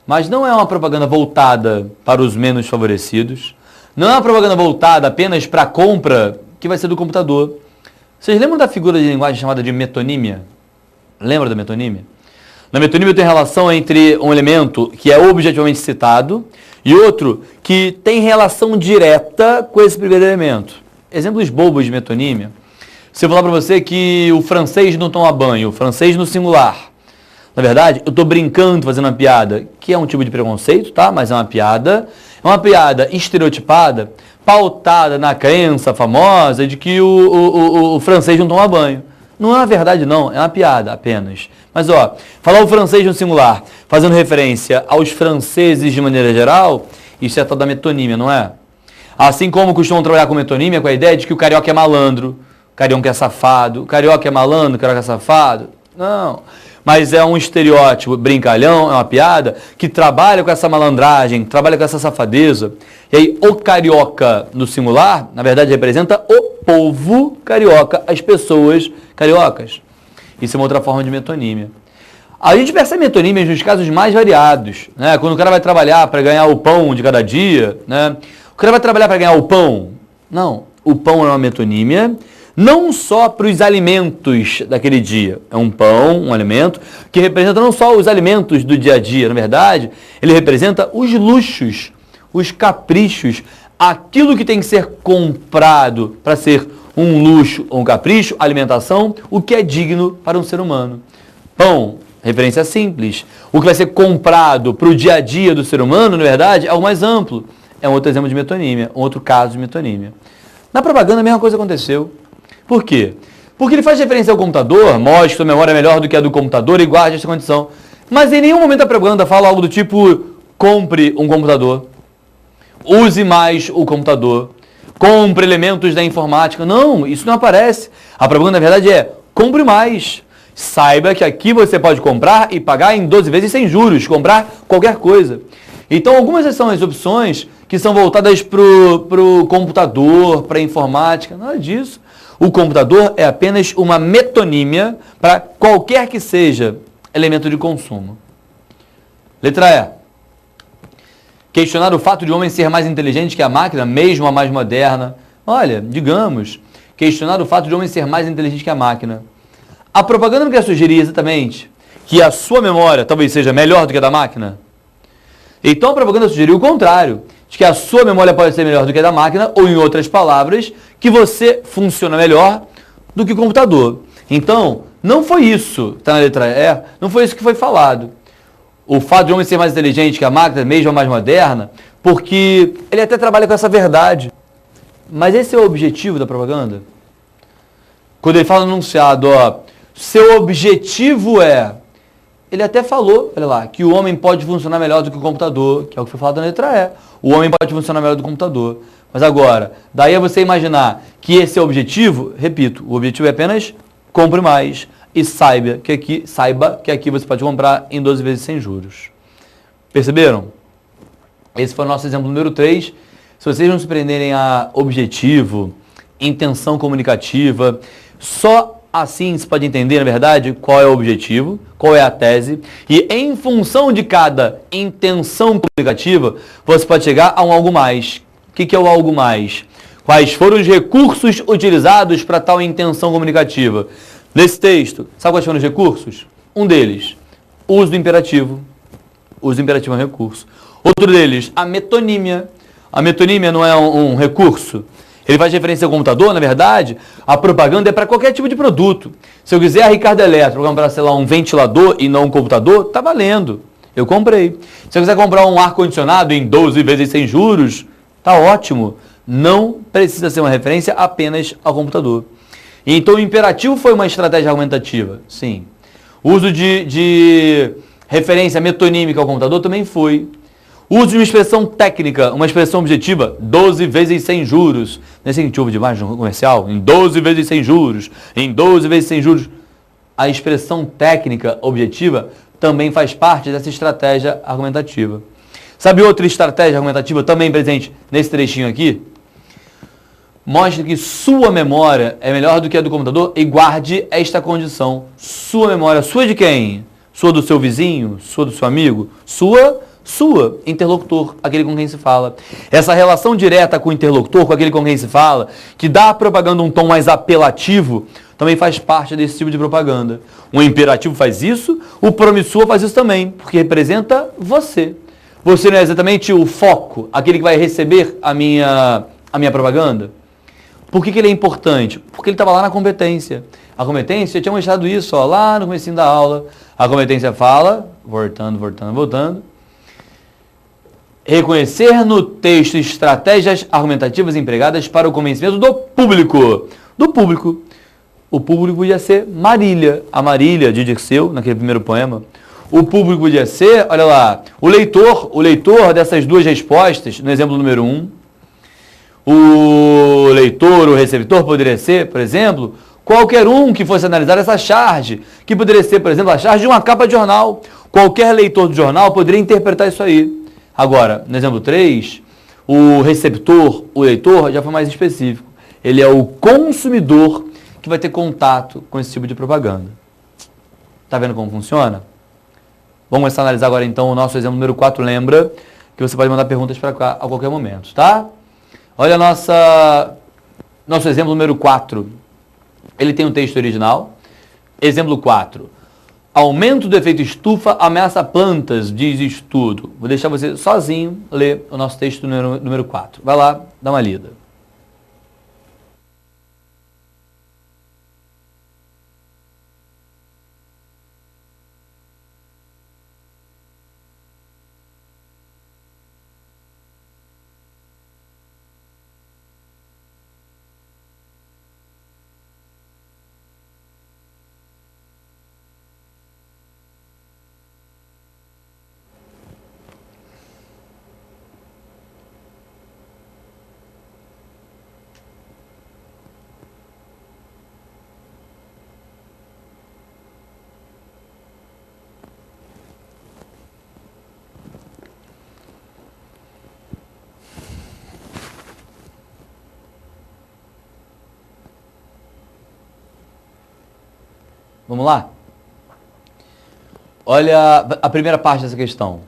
Mas não é uma propaganda voltada para os menos favorecidos. Não é uma propaganda voltada apenas para a compra que vai ser do computador. Vocês lembram da figura de linguagem chamada de metonímia? Lembra da metonímia? Na metonímia tem relação entre um elemento que é objetivamente citado e outro que tem relação direta com esse primeiro elemento. Exemplos bobos de metonímia. Se eu falar para você que o francês não toma banho, o francês no singular. Na verdade, eu estou brincando, fazendo uma piada, que é um tipo de preconceito, tá? Mas é uma piada estereotipada, pautada na crença famosa de que o francês não toma banho. Não é uma verdade não, é uma piada apenas. Mas ó, falar o francês no singular, fazendo referência aos franceses de maneira geral, isso é tal da metonímia, não é? Assim como costumam trabalhar com metonímia, com a ideia de que o carioca é malandro, o carioca é safado, o carioca é malandro, o carioca é safado. Não, mas é um estereótipo brincalhão, é uma piada, que trabalha com essa malandragem, trabalha com essa safadeza. E aí o carioca no singular, na verdade, representa o povo carioca, as pessoas cariocas. Isso é uma outra forma de metonímia. A gente percebe metonímias nos casos mais variados, né? Quando o cara vai trabalhar para ganhar o pão de cada dia, né? O cara vai trabalhar para ganhar o pão. Não, o pão é uma metonímia, não só para os alimentos daquele dia. É um pão, um alimento, que representa não só os alimentos do dia a dia, na verdade, ele representa os luxos, os caprichos, aquilo que tem que ser comprado para ser um luxo ou um capricho, alimentação, o que é digno para um ser humano. Pão, referência simples. O que vai ser comprado para o dia a dia do ser humano, na verdade, é o mais amplo. É um outro exemplo de metonímia, um outro caso de metonímia. Na propaganda, a mesma coisa aconteceu. Por quê? Porque ele faz referência ao computador, mostra que sua memória é melhor do que a do computador e guarde essa condição. Mas em nenhum momento a propaganda fala algo do tipo, compre um computador, use mais o computador, compre elementos da informática. Não, isso não aparece. A propaganda, na verdade, é compre mais. Saiba que aqui você pode comprar e pagar em 12 vezes sem juros, comprar qualquer coisa. Então, algumas são as opções que são voltadas para o computador, para a informática, nada disso. O computador é apenas uma metonímia para qualquer que seja elemento de consumo. Letra E. Questionar o fato de o homem ser mais inteligente que a máquina, mesmo a mais moderna. Olha, digamos, questionar o fato de o homem ser mais inteligente que a máquina. A propaganda não quer sugerir exatamente que a sua memória talvez seja melhor do que a da máquina? Então a propaganda sugeriu o contrário, de que a sua memória pode ser melhor do que a da máquina, ou em outras palavras, que você funciona melhor do que o computador. Então, não foi isso, está na letra E, não foi isso que foi falado. O fato de o homem ser mais inteligente que a máquina, mesmo a mais moderna, porque ele até trabalha com essa verdade. Mas esse é o objetivo da propaganda? Quando ele fala no enunciado, ó, seu objetivo é... Ele até falou, olha lá, que o homem pode funcionar melhor do que o computador, que é o que foi falado na letra E. O homem pode funcionar melhor do que o computador. Mas agora, daí é você imaginar que esse é o objetivo, repito, o objetivo é apenas compre mais e saiba que aqui você pode comprar em 12 vezes sem juros. Perceberam? Esse foi o nosso exemplo número 3. Se vocês não se prenderem a objetivo, intenção comunicativa, só assim se pode entender, na verdade, qual é o objetivo, qual é a tese, e em função de cada intenção comunicativa, você pode chegar a um algo mais. O que é o algo mais? Quais foram os recursos utilizados para tal intenção comunicativa? Nesse texto, sabe quais foram os recursos? Um deles, o uso do imperativo. O uso do imperativo é um recurso. Outro deles, a metonímia. A metonímia não é um recurso? Ele faz referência ao computador, na verdade, a propaganda é para qualquer tipo de produto. Se eu quiser a Ricardo Eletro comprar, sei lá, um ventilador e não um computador, tá valendo. Eu comprei. Se eu quiser comprar um ar-condicionado em 12 vezes sem juros, tá ótimo. Não precisa ser uma referência apenas ao computador. Então o imperativo foi uma estratégia argumentativa, sim. O uso de referência metonímica ao computador também foi. O uso de uma expressão técnica, uma expressão objetiva, 12 vezes sem juros. Não é assim que a gente ouve demais no comercial? Em 12 vezes sem juros, em 12 vezes sem juros. A expressão técnica objetiva também faz parte dessa estratégia argumentativa. Sabe outra estratégia argumentativa também presente nesse trechinho aqui? Mostre que sua memória é melhor do que a do computador e guarde esta condição. Sua memória, sua de quem? Sua do seu vizinho? Sua do seu amigo? Sua, interlocutor, aquele com quem se fala. Essa relação direta com o interlocutor, com aquele com quem se fala, que dá à propaganda um tom mais apelativo, também faz parte desse tipo de propaganda. O imperativo faz isso, o promissor faz isso também, porque representa você. Você não é exatamente o foco, aquele que vai receber a minha propaganda? Por que ele é importante? Porque ele estava lá na competência. A competência, eu tinha mostrado isso lá no comecinho da aula. A competência fala, voltando. Reconhecer no texto estratégias argumentativas empregadas para o convencimento do público. Do público. O público podia ser Marília. A Marília de Dirceu, naquele primeiro poema. O público podia ser, olha lá, o leitor dessas duas respostas, no exemplo número 1. O leitor, o receptor poderia ser, por exemplo, qualquer um que fosse analisar essa charge, que poderia ser, por exemplo, a charge de uma capa de jornal. Qualquer leitor do jornal poderia interpretar isso aí. Agora, no exemplo 3, o receptor, o leitor, já foi mais específico. Ele é o consumidor que vai ter contato com esse tipo de propaganda. Tá vendo como funciona? Vamos começar a analisar agora então o nosso exemplo número 4. Lembra que você pode mandar perguntas para cá a qualquer momento, tá? Olha nosso exemplo número 4. Ele tem um texto original. Exemplo 4. Aumento do efeito estufa ameaça plantas, diz estudo. Vou deixar você sozinho ler o nosso texto número 4. Vai lá, dá uma lida. Vamos lá? Olha a primeira parte dessa questão.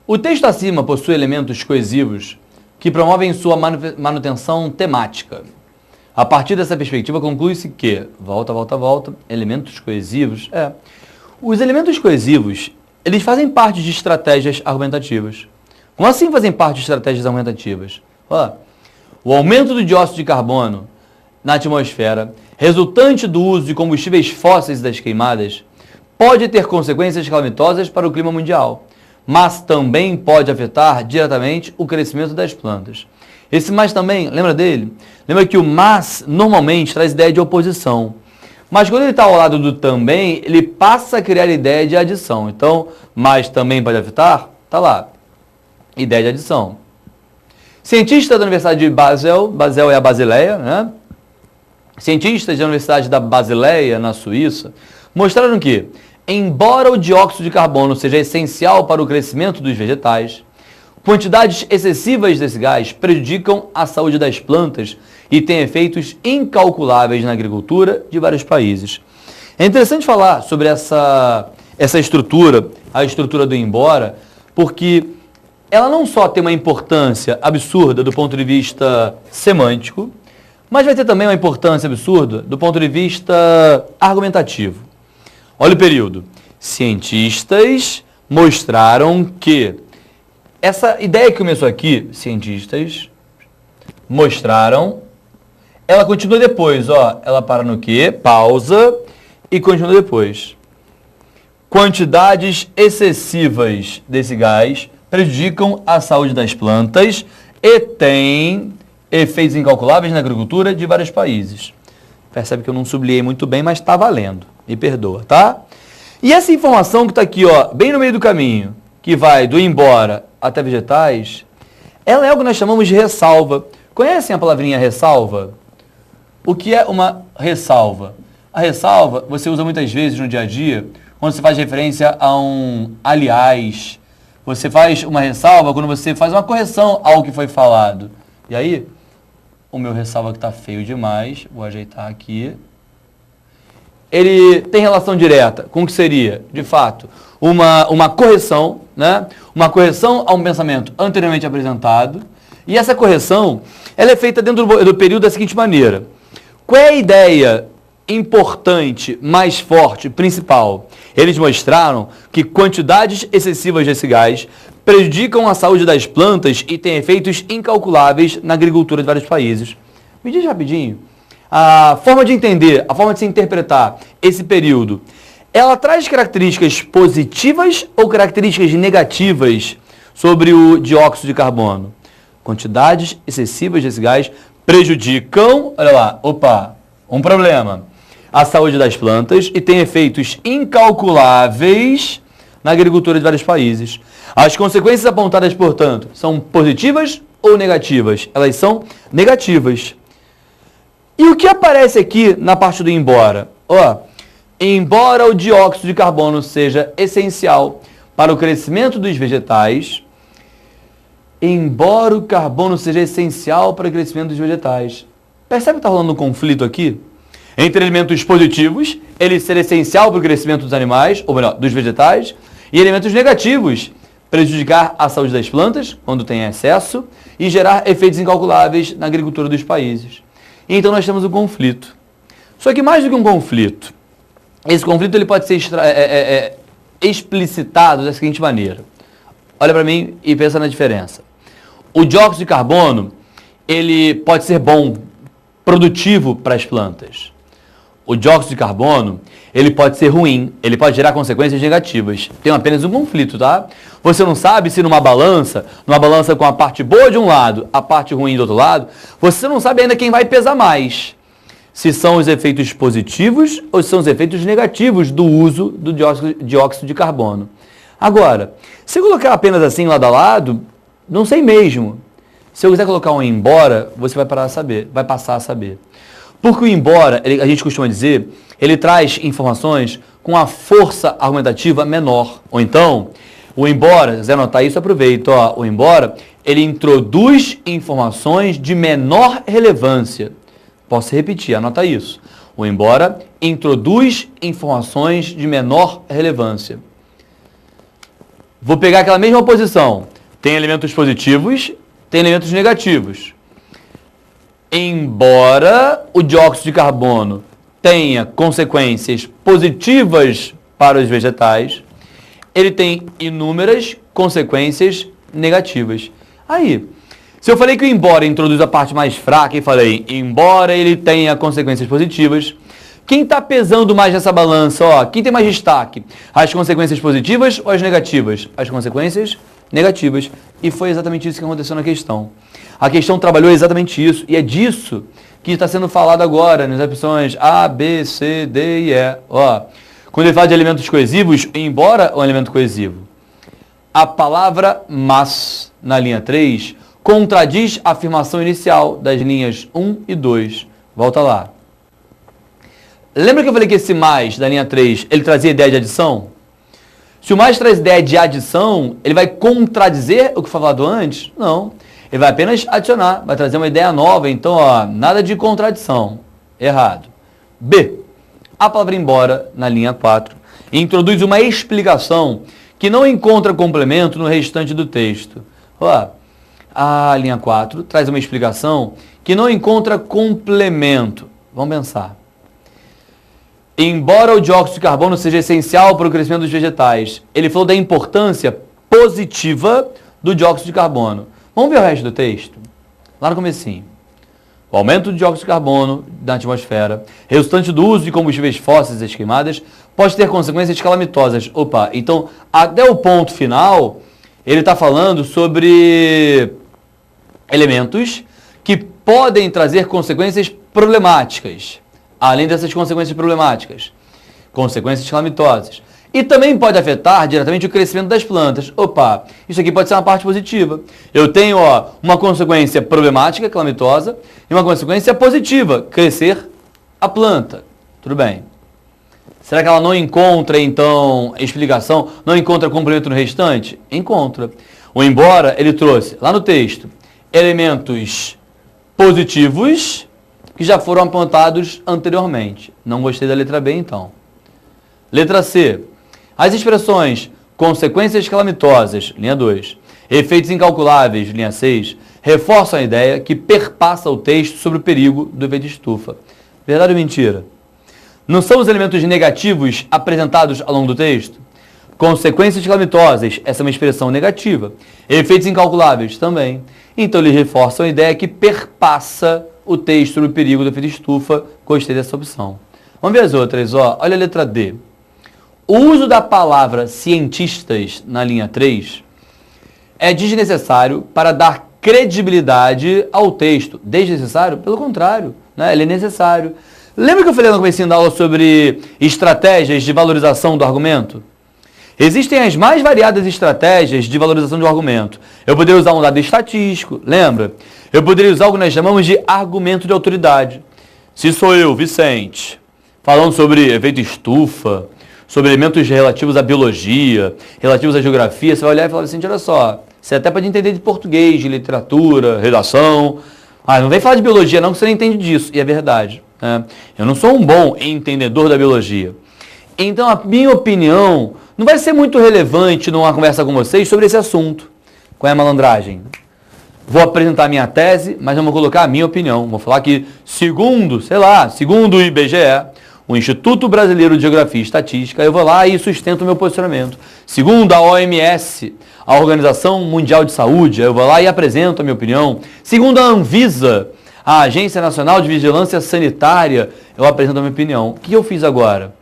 O texto acima possui elementos coesivos que promovem sua manutenção temática. A partir dessa perspectiva, conclui-se que, elementos coesivos, os elementos coesivos, eles fazem parte de estratégias argumentativas. Como assim fazem parte de estratégias argumentativas? Olha, o aumento do dióxido de carbono na atmosfera, resultante do uso de combustíveis fósseis das queimadas, pode ter consequências calamitosas para o clima mundial, mas também pode afetar diretamente o crescimento das plantas. Esse mas também, lembra dele? Lembra que o mas normalmente traz ideia de oposição, mas quando ele está ao lado do também, ele passa a criar ideia de adição. Então, mas também pode afetar, está lá, ideia de adição. Cientistas da Universidade de Basel é a Basileia, né? Cientistas da Universidade da Basileia, na Suíça, mostraram que, embora o dióxido de carbono seja essencial para o crescimento dos vegetais, quantidades excessivas desse gás prejudicam a saúde das plantas e têm efeitos incalculáveis na agricultura de vários países. É interessante falar sobre essa estrutura, a estrutura do embora, porque ela não só tem uma importância absurda do ponto de vista semântico, mas vai ter também uma importância absurda do ponto de vista argumentativo. Olha o período. Cientistas mostraram que... Essa ideia que começou aqui, cientistas mostraram, ela continua depois, ó. Ela para no quê? Pausa e continua depois. Quantidades excessivas desse gás prejudicam a saúde das plantas e têm efeitos incalculáveis na agricultura de vários países. Percebe que eu não sublinhei muito bem, mas está valendo. Me perdoa, tá? E essa informação que está aqui, ó, bem no meio do caminho, que vai do embora até vegetais, ela é algo que nós chamamos de ressalva. Conhecem a palavrinha ressalva? O que é uma ressalva? A ressalva você usa muitas vezes no dia a dia, quando você faz referência a um aliás. Você faz uma ressalva quando você faz uma correção ao que foi falado. E aí, o meu ressalva que está feio demais, vou ajeitar aqui. Ele tem relação direta com o que seria, de fato, uma correção, né? Uma correção a um pensamento anteriormente apresentado. E essa correção, ela é feita dentro do período da seguinte maneira. Qual é a ideia importante, mais forte, principal? Eles mostraram que quantidades excessivas desse gás prejudicam a saúde das plantas e têm efeitos incalculáveis na agricultura de vários países. Me diz rapidinho, a forma de entender, a forma de se interpretar esse período, ela traz características positivas ou características negativas sobre o dióxido de carbono? Quantidades excessivas desse gás prejudicam, olha lá, opa, um problema, a saúde das plantas e tem efeitos incalculáveis na agricultura de vários países. As consequências apontadas, portanto, são positivas ou negativas? Elas são negativas. E o que aparece aqui na parte do embora? Ó, embora o dióxido de carbono seja essencial para o crescimento dos vegetais, embora o carbono seja essencial para o crescimento dos vegetais. Percebe que está rolando um conflito aqui? Entre elementos positivos, ele ser essencial para o crescimento dos animais, ou melhor, dos vegetais, e elementos negativos, prejudicar a saúde das plantas, quando tem excesso, e gerar efeitos incalculáveis na agricultura dos países. Então nós temos um conflito. Só que mais do que um conflito, esse conflito ele pode ser explicitado da seguinte maneira. Olha para mim e pensa na diferença. O dióxido de carbono, ele pode ser bom, produtivo para as plantas. O dióxido de carbono, ele pode ser ruim, ele pode gerar consequências negativas. Tem apenas um conflito, tá? Você não sabe se numa balança com a parte boa de um lado, a parte ruim do outro lado, você não sabe ainda quem vai pesar mais. Se são os efeitos positivos ou se são os efeitos negativos do uso do dióxido de carbono. Agora, se eu colocar apenas assim lado a lado, não sei mesmo. Se eu quiser colocar um embora, você vai passar a saber. Porque o embora, a gente costuma dizer, ele traz informações com a força argumentativa menor. Ou então, o embora, se quiser anotar isso, aproveita. Ó, o embora, ele introduz informações de menor relevância. Posso repetir, anota isso. O embora introduz informações de menor relevância. Vou pegar aquela mesma posição. Tem elementos positivos, tem elementos negativos. Embora o dióxido de carbono tenha consequências positivas para os vegetais, ele tem inúmeras consequências negativas. Aí, se eu falei que o embora introduz a parte mais fraca e falei, embora ele tenha consequências positivas, quem está pesando mais nessa balança? Ó, quem tem mais destaque? As consequências positivas ou as negativas? As consequências negativas. E foi exatamente isso que aconteceu na questão. A questão trabalhou exatamente isso, e é disso que está sendo falado agora nas opções A, B, C, D e E. Ó, quando ele fala de elementos coesivos, embora é um elemento coesivo, a palavra mas, na linha 3, contradiz a afirmação inicial das linhas 1 e 2. Volta lá. Lembra que eu falei que esse mais, da linha 3, ele trazia ideia de adição? Se o mais traz ideia de adição, ele vai contradizer o que foi falado antes? Não. Ele vai apenas adicionar, vai trazer uma ideia nova. Então, ó, nada de contradição. Errado. B. A palavra embora, na linha 4, introduz uma explicação que não encontra complemento no restante do texto. Ó, a linha 4 traz uma explicação que não encontra complemento. Vamos pensar. Embora o dióxido de carbono seja essencial para o crescimento dos vegetais, ele falou da importância positiva do dióxido de carbono. Vamos ver o resto do texto? Lá no comecinho. O aumento do dióxido de carbono na atmosfera, resultante do uso de combustíveis fósseis e queimadas, pode ter consequências calamitosas. Opa, então, até o ponto final, ele está falando sobre elementos que podem trazer consequências problemáticas. Além dessas consequências problemáticas, consequências calamitosas. E também pode afetar diretamente o crescimento das plantas. Opa, isso aqui pode ser uma parte positiva. Eu tenho uma consequência problemática, calamitosa, e uma consequência positiva, crescer a planta. Tudo bem. Será que ela não encontra, então, explicação, não encontra complemento no restante? Encontra. Ou embora ele trouxe, lá no texto, elementos positivos que já foram apontados anteriormente. Não gostei da letra B, então. Letra C. As expressões consequências calamitosas, linha 2, efeitos incalculáveis, linha 6, reforçam a ideia que perpassa o texto sobre o perigo do efeito estufa. Verdade ou mentira? Não são os elementos negativos apresentados ao longo do texto? Consequências calamitosas, essa é uma expressão negativa. Efeitos incalculáveis, também. Então, eles reforçam a ideia que perpassa o texto sobre o perigo do efeito estufa. Gostei dessa opção. Vamos ver as outras. Olha a letra D. O uso da palavra cientistas na linha 3 é desnecessário para dar credibilidade ao texto. Desnecessário? Pelo contrário, né? Ele é necessário. Lembra que eu falei no começo da aula sobre estratégias de valorização do argumento? Existem as mais variadas estratégias de valorização do argumento. Eu poderia usar um dado estatístico, lembra? Eu poderia usar o que nós chamamos de argumento de autoridade. Se sou eu, Vicente, falando sobre efeito estufa, sobre elementos relativos à biologia, relativos à geografia, você vai olhar e falar assim, olha só, você até pode entender de português, de literatura, redação. Não vem falar de biologia não, que você não entende disso. E é verdade. Né? Eu não sou um bom entendedor da biologia. Então, a minha opinião não vai ser muito relevante numa conversa com vocês sobre esse assunto. Qual é a malandragem? Vou apresentar a minha tese, mas não vou colocar a minha opinião. Vou falar que, segundo o IBGE, o Instituto Brasileiro de Geografia e Estatística, eu vou lá e sustento o meu posicionamento. Segundo a OMS, a Organização Mundial de Saúde, eu vou lá e apresento a minha opinião. Segundo a Anvisa, a Agência Nacional de Vigilância Sanitária, eu apresento a minha opinião. O que eu fiz agora?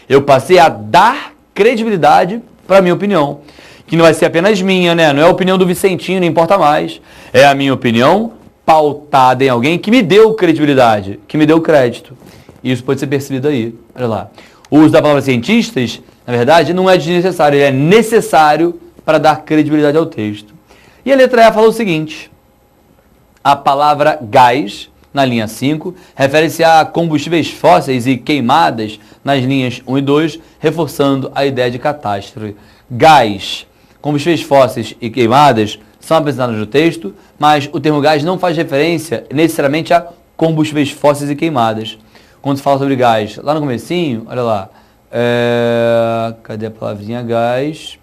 Eu passei a dar credibilidade para a minha opinião, que não vai ser apenas minha, né? Não é a opinião do Vicentinho, não importa mais. É a minha opinião pautada em alguém que me deu credibilidade, que me deu crédito. Isso pode ser percebido aí. Olha lá. O uso da palavra cientistas, na verdade, não é desnecessário, ele é necessário para dar credibilidade ao texto. E a letra E fala o seguinte: a palavra gás, na linha 5, refere-se a combustíveis fósseis e queimadas nas linhas 1 e 2, reforçando a ideia de catástrofe. Gás, combustíveis fósseis e queimadas são apresentados no texto, mas o termo gás não faz referência necessariamente a combustíveis fósseis e queimadas. Quando se fala sobre gás, lá no comecinho, olha lá, cadê a palavrinha gás?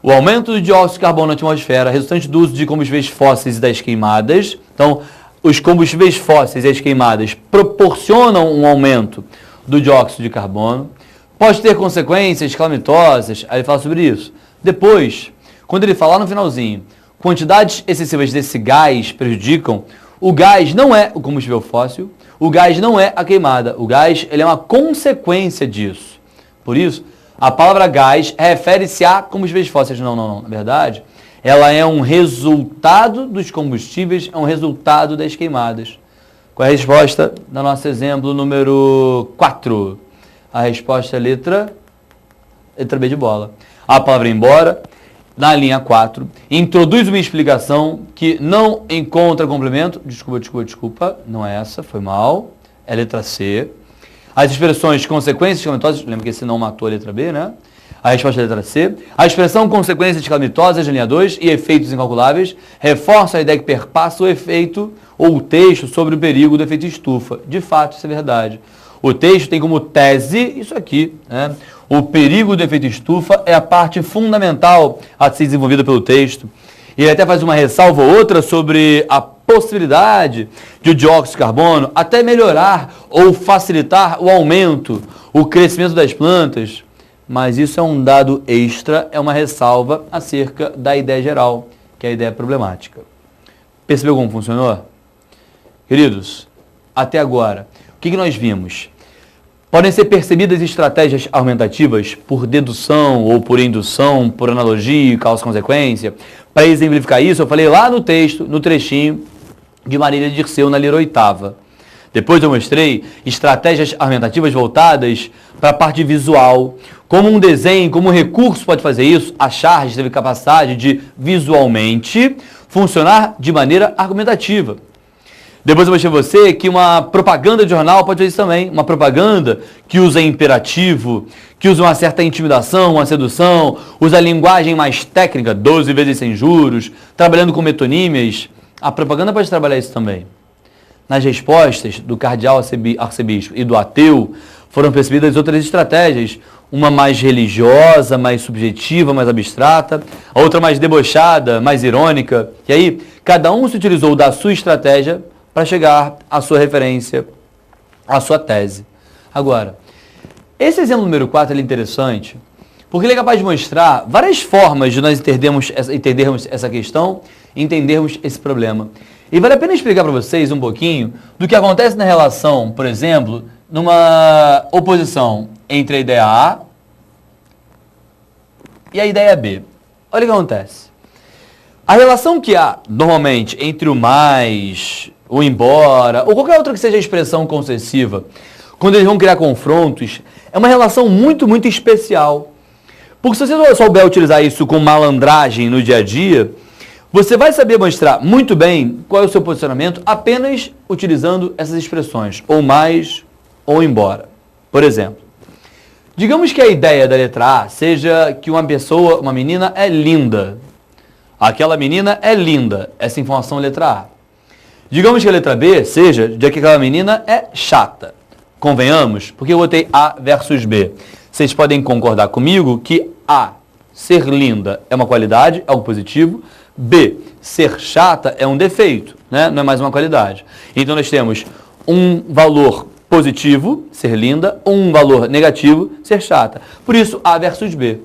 O aumento do dióxido de carbono na atmosfera, resultante do uso de combustíveis fósseis e das queimadas. Então, os combustíveis fósseis e as queimadas proporcionam um aumento do dióxido de carbono. Pode ter consequências calamitosas, aí ele fala sobre isso. Depois, quando ele fala no finalzinho, quantidades excessivas desse gás prejudicam. O gás não é o combustível fóssil, o gás não é a queimada. O gás ele é uma consequência disso. Por isso, a palavra gás refere-se a combustíveis fósseis. Não. Na verdade, ela é um resultado dos combustíveis, é um resultado das queimadas. Qual é a resposta do nosso exemplo número 4? A resposta é letra B de bola. A palavra embora, na linha 4, introduz uma explicação que não encontra complemento. Desculpa, não é essa, foi mal. É letra C. As expressões consequências calamitosas, lembra que esse não matou a letra B, né? A resposta é a letra C. A expressão consequências calamitosas, linha 2, e efeitos incalculáveis, reforça a ideia que perpassa o efeito ou o texto sobre o perigo do efeito estufa. De fato, isso é verdade. O texto tem como tese isso aqui, né? O perigo do efeito estufa é a parte fundamental a ser desenvolvida pelo texto. E ele até faz uma ressalva ou outra sobre a possibilidade de o dióxido de carbono até melhorar ou facilitar o aumento, o crescimento das plantas. Mas isso é um dado extra, é uma ressalva acerca da ideia geral, que é a ideia problemática. Percebeu como funcionou? Queridos, até agora, o que nós vimos? Podem ser percebidas estratégias argumentativas por dedução ou por indução, por analogia, causa-consequência. Para exemplificar isso, eu falei lá no texto, no trechinho de Marília de Dirceu, na letra 8ª. Depois eu mostrei estratégias argumentativas voltadas para a parte visual. Como um desenho, como um recurso pode fazer isso, a Charge teve capacidade de visualmente funcionar de maneira argumentativa. Depois eu mostrei a você que uma propaganda de jornal pode fazer isso também. Uma propaganda que usa imperativo, que usa uma certa intimidação, uma sedução, usa a linguagem mais técnica, 12 vezes sem juros, trabalhando com metonímias. A propaganda pode trabalhar isso também. Nas respostas do cardeal arcebispo e do ateu, foram percebidas outras estratégias. Uma mais religiosa, mais subjetiva, mais abstrata. A outra mais debochada, mais irônica. E aí, cada um se utilizou da sua estratégia para chegar à sua referência, à sua tese. Agora, esse exemplo número 4 é interessante, porque ele é capaz de mostrar várias formas de nós entendermos essa questão, entendermos esse problema. E vale a pena explicar para vocês um pouquinho do que acontece na relação, por exemplo, numa oposição entre a ideia A e a ideia B. Olha o que acontece. A relação que há, normalmente, entre o mais, o embora, ou qualquer outra que seja a expressão concessiva, quando eles vão criar confrontos, é uma relação muito, muito especial. Porque se você souber utilizar isso com malandragem no dia a dia, você vai saber mostrar muito bem qual é o seu posicionamento apenas utilizando essas expressões, ou mais, ou embora. Por exemplo, digamos que a ideia da letra A seja que uma pessoa, uma menina é linda. Aquela menina é linda. Essa informação é letra A. Digamos que a letra B seja de que aquela menina é chata. Convenhamos, porque eu botei A versus B. Vocês podem concordar comigo que A, ser linda, é uma qualidade, algo positivo. B, ser chata é um defeito, né? Não é mais uma qualidade. Então nós temos um valor positivo, ser linda, um valor negativo, ser chata. Por isso, A versus B.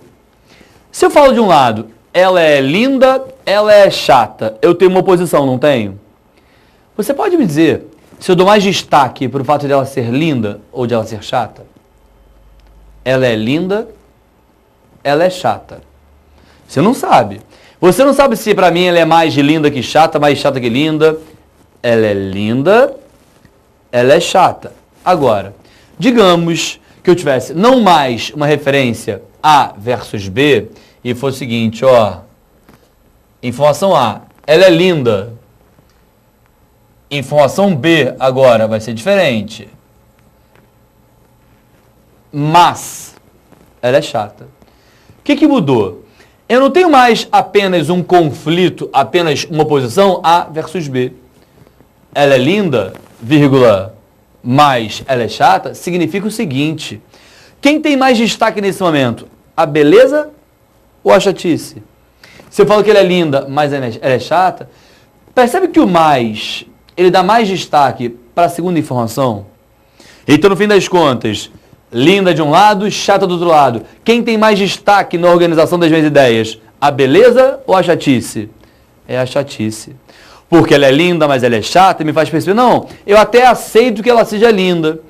Se eu falo de um lado, ela é linda, ela é chata, eu tenho uma oposição, não tenho? Você pode me dizer se eu dou mais destaque para o fato de ela ser linda ou de ela ser chata? Ela é linda, ela é chata. Você não sabe. Você não sabe se para mim ela é mais linda que chata, mais chata que linda. Ela é linda, ela é chata. Agora, digamos que eu tivesse não mais uma referência A versus B e fosse o seguinte, ó. Informação A, ela é linda. Informação B agora vai ser diferente. Mas ela é chata. O que mudou? Eu não tenho mais apenas um conflito, apenas uma oposição A versus B. Ela é linda, vírgula, mas ela é chata, significa o seguinte. Quem tem mais destaque nesse momento? A beleza ou a chatice? Se eu falo que ela é linda, mas ela é chata, percebe que o mais, ele dá mais destaque para a segunda informação? Então, no fim das contas, linda de um lado, chata do outro lado. Quem tem mais destaque na organização das minhas ideias? A beleza ou a chatice? É a chatice. Porque ela é linda, mas ela é chata, e me faz perceber, não, eu até aceito que ela seja linda,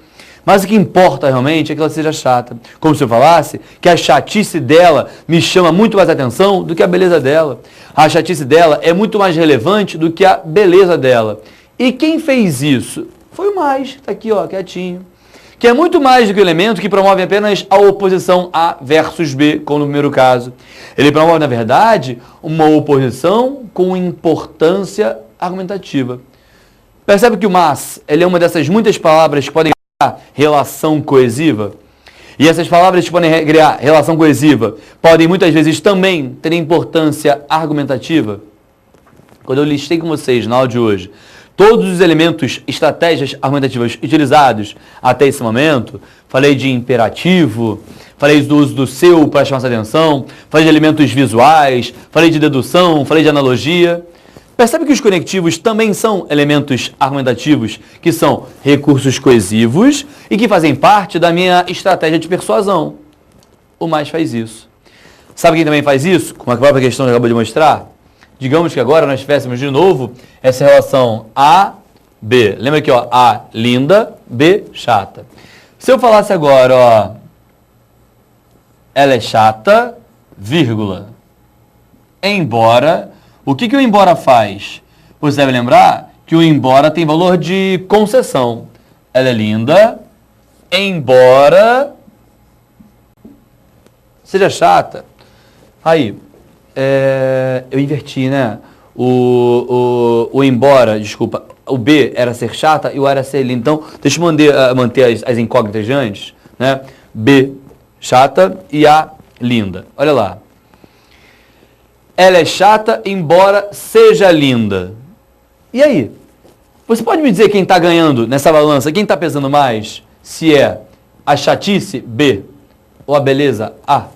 mas o que importa realmente é que ela seja chata. Como se eu falasse que a chatice dela me chama muito mais atenção do que a beleza dela. A chatice dela é muito mais relevante do que a beleza dela. E quem fez isso? Foi o mais, está aqui, ó, quietinho. Que é muito mais do que o elemento que promove apenas a oposição A versus B, como no primeiro caso. Ele promove, na verdade, uma oposição com importância argumentativa. Percebe que o mas, ele é uma dessas muitas palavras que podem criar relação coesiva? E essas palavras que podem criar relação coesiva podem muitas vezes também ter importância argumentativa? Quando eu listei com vocês na aula de hoje todos os elementos, estratégias argumentativas utilizados até esse momento. Falei de imperativo, falei do uso do seu para chamar essa atenção, falei de elementos visuais, falei de dedução, falei de analogia. Percebe que os conectivos também são elementos argumentativos, que são recursos coesivos e que fazem parte da minha estratégia de persuasão. O mais faz isso. Sabe quem também faz isso? Como a própria questão que eu acabou de mostrar? Digamos que agora nós tivéssemos de novo essa relação A, B. Lembra aqui, ó, A linda, B chata. Se eu falasse agora, ó, ela é chata, vírgula. Embora, o que o embora faz? Você deve lembrar que o embora tem valor de concessão. Ela é linda, embora seja chata. Aí, eu inverti, né? O embora, desculpa, o B era ser chata e o A era ser linda. Então, deixa eu manter as incógnitas de antes, né? B, chata, e A, linda. Olha lá. Ela é chata, embora seja linda. E aí? Você pode me dizer quem está ganhando nessa balança? Quem está pesando mais? Se é a chatice, B, ou a beleza, A?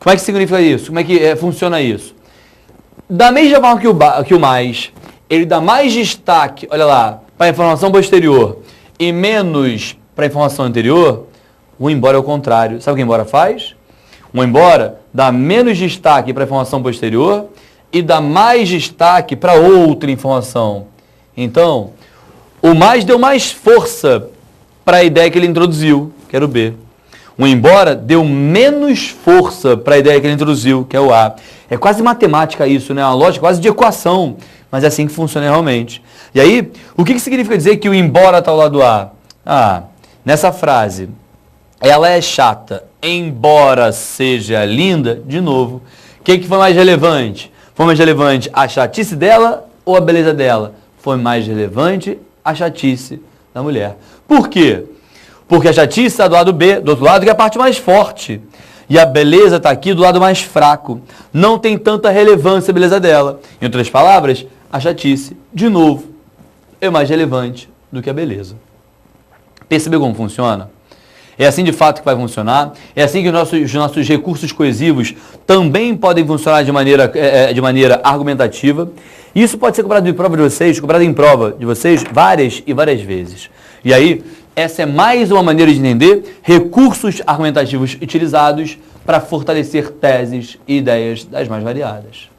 Como é que significa isso? Como é que funciona isso? Da mesma forma que o mais, ele dá mais destaque, olha lá, para a informação posterior e menos para a informação anterior, o embora é o contrário. Sabe o que o embora faz? O embora dá menos destaque para a informação posterior e dá mais destaque para outra informação. Então, o mais deu mais força para a ideia que ele introduziu, que era o B. O embora deu menos força para a ideia que ele introduziu, que é o A. É quase matemática isso, né? Uma lógica quase de equação, mas é assim que funciona realmente. E aí, o que significa dizer que o embora está ao lado do A? Nessa frase, ela é chata, embora seja linda, de novo. O que foi mais relevante? Foi mais relevante a chatice dela ou a beleza dela? Foi mais relevante a chatice da mulher. Por quê? Porque a chatice está do lado B, do outro lado, que é a parte mais forte. E a beleza está aqui do lado mais fraco. Não tem tanta relevância a beleza dela. Em outras palavras, a chatice, de novo, é mais relevante do que a beleza. Percebeu como funciona? É assim de fato que vai funcionar. É assim que os nossos recursos coesivos também podem funcionar de maneira argumentativa. Isso pode ser cobrado em prova de vocês, várias e várias vezes. E aí, essa é mais uma maneira de entender recursos argumentativos utilizados para fortalecer teses e ideias das mais variadas.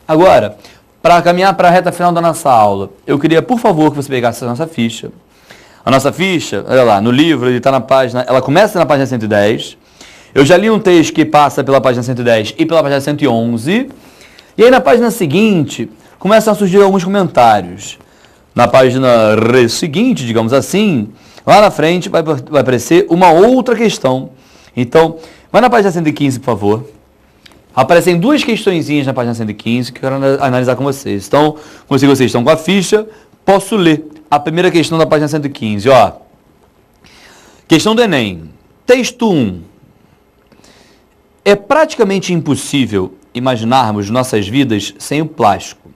Agora, para caminhar para a reta final da nossa aula, eu queria, por favor, que você pegasse a nossa ficha. A nossa ficha, olha lá, no livro, ela começa na página 110. Eu já li um texto que passa pela página 110 e pela página 111. E aí na página seguinte, começam a surgir alguns comentários. Na página seguinte, digamos assim, lá na frente vai aparecer uma outra questão. Então, vai na página 115, por favor. Aparecem duas questõezinhas na página 115 que eu quero analisar com vocês. Então, como vocês estão com a ficha, posso ler a primeira questão da página 115. Ó. Questão do Enem. Texto 1. É praticamente impossível imaginarmos nossas vidas sem o plástico.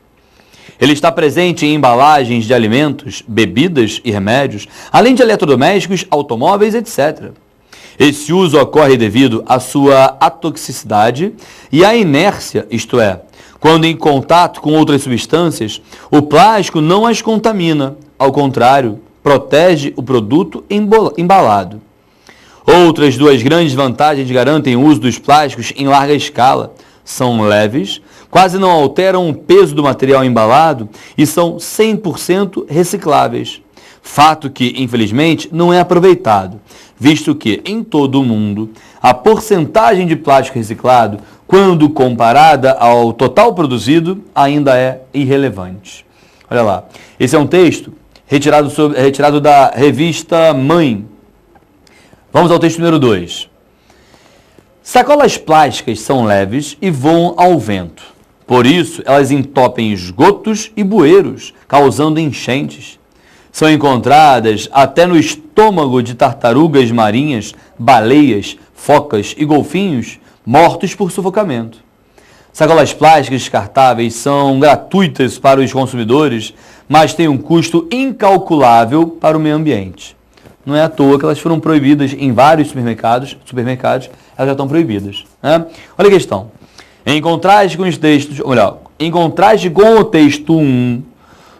Ele está presente em embalagens de alimentos, bebidas e remédios, além de eletrodomésticos, automóveis, etc. Esse uso ocorre devido à sua atoxicidade e à inércia, isto é, quando em contato com outras substâncias, o plástico não as contamina, ao contrário, protege o produto embalado. Outras duas grandes vantagens garantem o uso dos plásticos em larga escala. São leves, quase não alteram o peso do material embalado e são 100% recicláveis. Fato que, infelizmente, não é aproveitado, visto que, em todo o mundo, a porcentagem de plástico reciclado, quando comparada ao total produzido, ainda é irrelevante. Olha lá, esse é um texto retirado da revista Mãe. Vamos ao texto número 2. Sacolas plásticas são leves e voam ao vento. Por isso, elas entopem esgotos e bueiros, causando enchentes. São encontradas até no estômago de tartarugas marinhas, baleias, focas e golfinhos mortos por sufocamento. Sacolas plásticas descartáveis são gratuitas para os consumidores, mas têm um custo incalculável para o meio ambiente. Não é à toa que elas foram proibidas em vários supermercados, elas já estão proibidas. Né? Olha a questão. Em contraste com os textos, ou melhor, em contraste com o texto 1,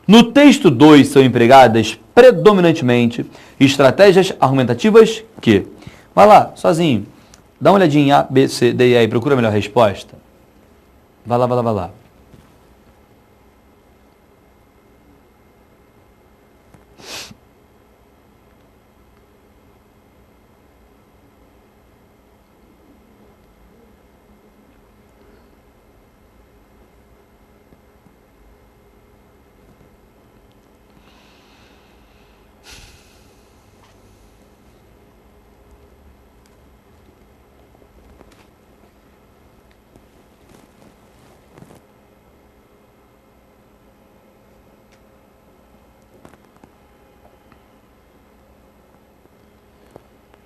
no texto 2 são empregadas predominantemente estratégias argumentativas que... Vai lá, sozinho, dá uma olhadinha em A, B, C, D e E e procura a melhor resposta. Vai lá, vai lá, vai lá.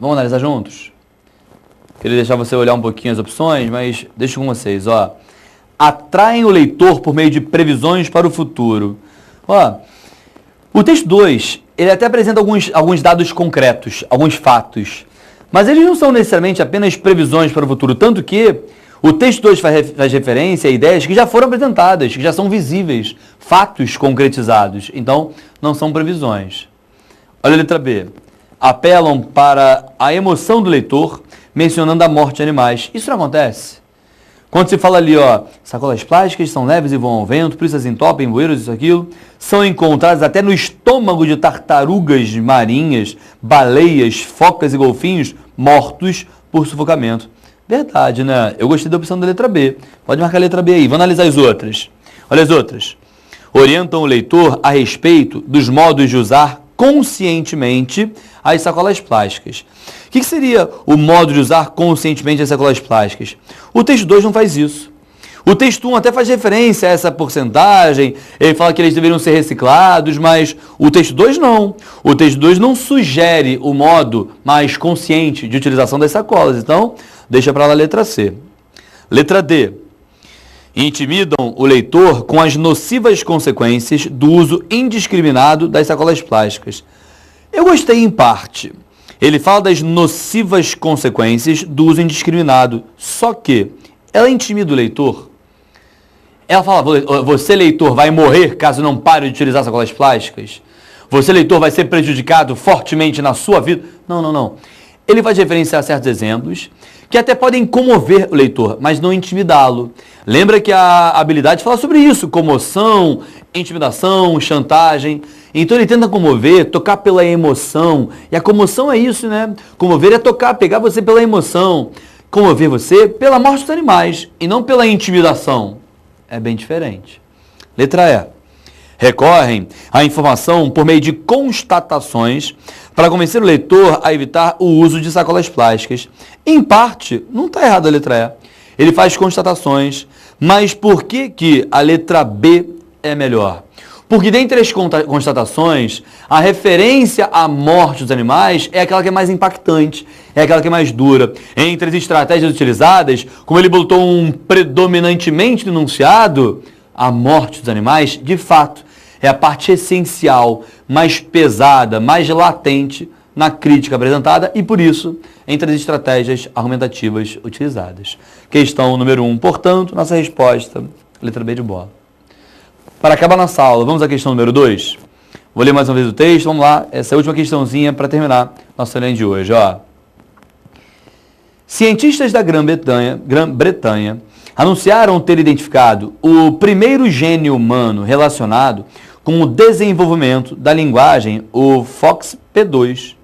Vamos analisar juntos? Queria deixar você olhar um pouquinho as opções, mas deixo com vocês, ó. Atraem o leitor por meio de previsões para o futuro. Ó, o texto 2, ele até apresenta alguns dados concretos, alguns fatos, mas eles não são necessariamente apenas previsões para o futuro, tanto que o texto 2 faz referência a ideias que já foram apresentadas, que já são visíveis, fatos concretizados, então não são previsões. Olha a letra B. Apelam para a emoção do leitor, mencionando a morte de animais. Isso não acontece. Quando se fala ali, ó, sacolas plásticas são leves e vão ao vento, por isso as entopem, bueiros, isso, aquilo, são encontradas até no estômago de tartarugas marinhas, baleias, focas e golfinhos mortos por sufocamento. Verdade, né? Eu gostei da opção da letra B. Pode marcar a letra B aí. Vamos analisar as outras. Olha as outras. Orientam o leitor a respeito dos modos de usar conscientemente as sacolas plásticas. O que seria o modo de usar conscientemente as sacolas plásticas? O texto 2 não faz isso. O texto 1 até faz referência a essa porcentagem, ele fala que eles deveriam ser reciclados, mas o texto 2 não. O texto 2 não sugere o modo mais consciente de utilização das sacolas. Então, deixa para lá a letra C. Letra D. Intimidam o leitor com as nocivas consequências do uso indiscriminado das sacolas plásticas. Eu gostei em parte. Ele fala das nocivas consequências do uso indiscriminado, só que ela intimida o leitor. Ela fala, você leitor vai morrer caso não pare de utilizar sacolas plásticas? Você leitor vai ser prejudicado fortemente na sua vida? Não, não, não. Ele vai referenciar certos exemplos que até podem comover o leitor, mas não intimidá-lo. Lembra que a habilidade fala sobre isso, comoção, intimidação, chantagem. Então ele tenta comover, tocar pela emoção. E a comoção é isso, né? Comover é tocar, pegar você pela emoção. Comover você pela morte dos animais e não pela intimidação. É bem diferente. Letra E. Recorrem à informação por meio de constatações para convencer o leitor a evitar o uso de sacolas plásticas. Em parte, não está errado a letra E. Ele faz constatações, mas por que a letra B é melhor? Porque dentre as constatações, a referência à morte dos animais é aquela que é mais impactante, é aquela que é mais dura. Entre as estratégias utilizadas, como ele botou um predominantemente no enunciado, a morte dos animais, de fato, é a parte essencial, mais pesada, mais latente na crítica apresentada e, por isso, entre as estratégias argumentativas utilizadas. Questão número 1, portanto, nossa resposta, letra B de bola. Para acabar nossa aula, vamos à questão número 2? Vou ler mais uma vez o texto, vamos lá. Essa é a última questãozinha para terminar nossa aula de hoje. Ó. Cientistas da Grã-Bretanha anunciaram ter identificado o primeiro gene humano relacionado com o desenvolvimento da linguagem, o FOXP2.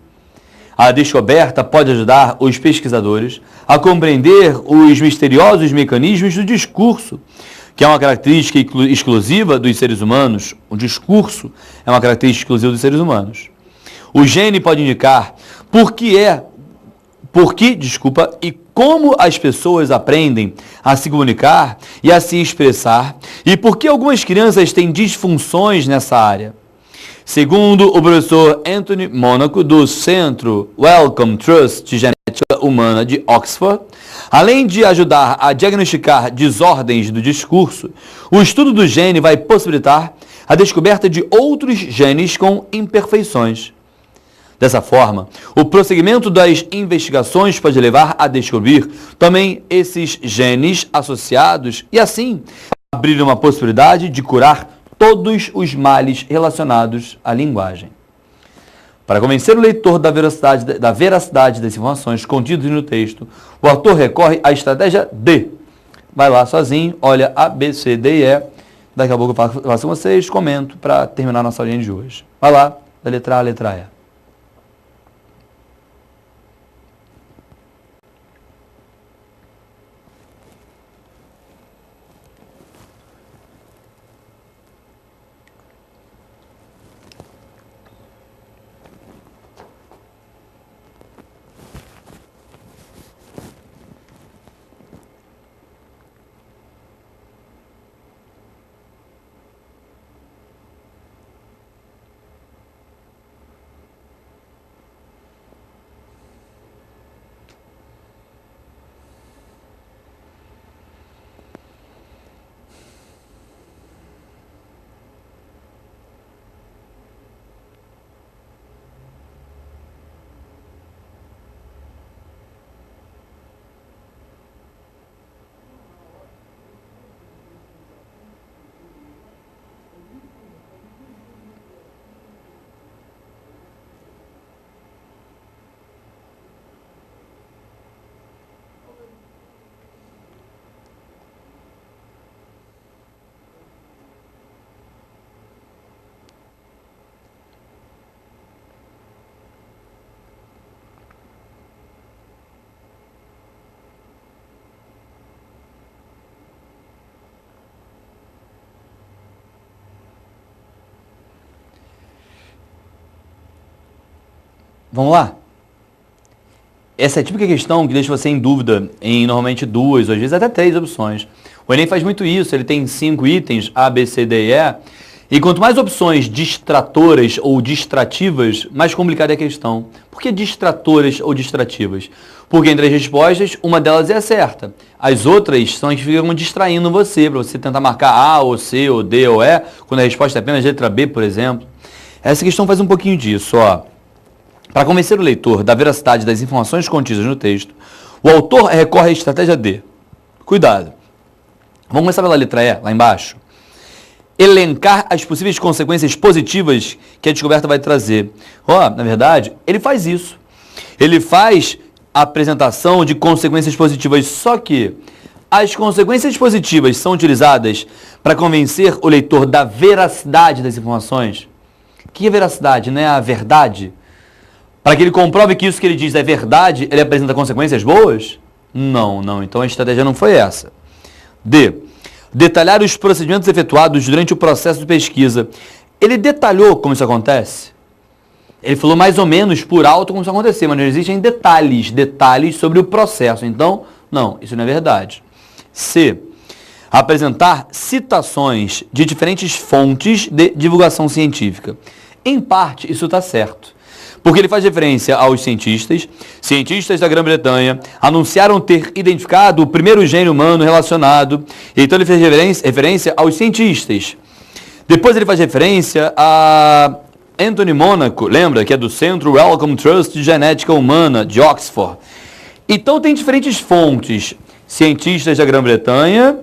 A descoberta pode ajudar os pesquisadores a compreender os misteriosos mecanismos do discurso, que é uma característica exclusiva dos seres humanos. O discurso é uma característica exclusiva dos seres humanos. O gene pode indicar e como as pessoas aprendem a se comunicar e a se expressar, e por que algumas crianças têm disfunções nessa área. Segundo o professor Anthony Monaco, do Centro Wellcome Trust de Genética Humana de Oxford, além de ajudar a diagnosticar desordens do discurso, o estudo do gene vai possibilitar a descoberta de outros genes com imperfeições. Dessa forma, o prosseguimento das investigações pode levar a descobrir também esses genes associados e, assim, abrir uma possibilidade de curar todos os males relacionados à linguagem. Para convencer o leitor da veracidade das informações contidas no texto, o autor recorre à estratégia D. Vai lá sozinho, olha A, B, C, D e E. Daqui a pouco eu faço com vocês, comento para terminar a nossa aulinha de hoje. Vai lá, da letra A à letra E. Vamos lá? Essa é a típica questão que deixa você em dúvida em normalmente 2, ou às vezes até 3 opções. O Enem faz muito isso, ele tem 5 itens, A, B, C, D e E, e quanto mais opções distratoras ou distrativas, mais complicada é a questão. Por que distratoras ou distrativas? Porque entre as respostas, uma delas é a certa. As outras são as que ficam distraindo você, para você tentar marcar A, ou C, ou D, ou E, quando a resposta é apenas letra B, por exemplo. Essa questão faz um pouquinho disso, ó. Para convencer o leitor da veracidade das informações contidas no texto, o autor recorre à estratégia D. Cuidado. Vamos começar pela letra E, lá embaixo. Elencar as possíveis consequências positivas que a descoberta vai trazer. Na verdade, ele faz isso. Ele faz a apresentação de consequências positivas, só que as consequências positivas são utilizadas para convencer o leitor da veracidade das informações. O que é veracidade? Não é a verdade? Para que ele comprove que isso que ele diz é verdade, ele apresenta consequências boas? Não. Então a estratégia não foi essa. D. Detalhar os procedimentos efetuados durante o processo de pesquisa. Ele detalhou como isso acontece? Ele falou mais ou menos por alto como isso acontecer, mas não existem detalhes sobre o processo. Então, não, isso não é verdade. C. Apresentar citações de diferentes fontes de divulgação científica. Em parte, isso está certo. Porque ele faz referência aos cientistas da Grã-Bretanha anunciaram ter identificado o primeiro gene humano relacionado. Então ele fez referência aos cientistas. Depois ele faz referência a Anthony Monaco, lembra que é do Centro Wellcome Trust de Genética Humana de Oxford. Então tem diferentes fontes, cientistas da Grã-Bretanha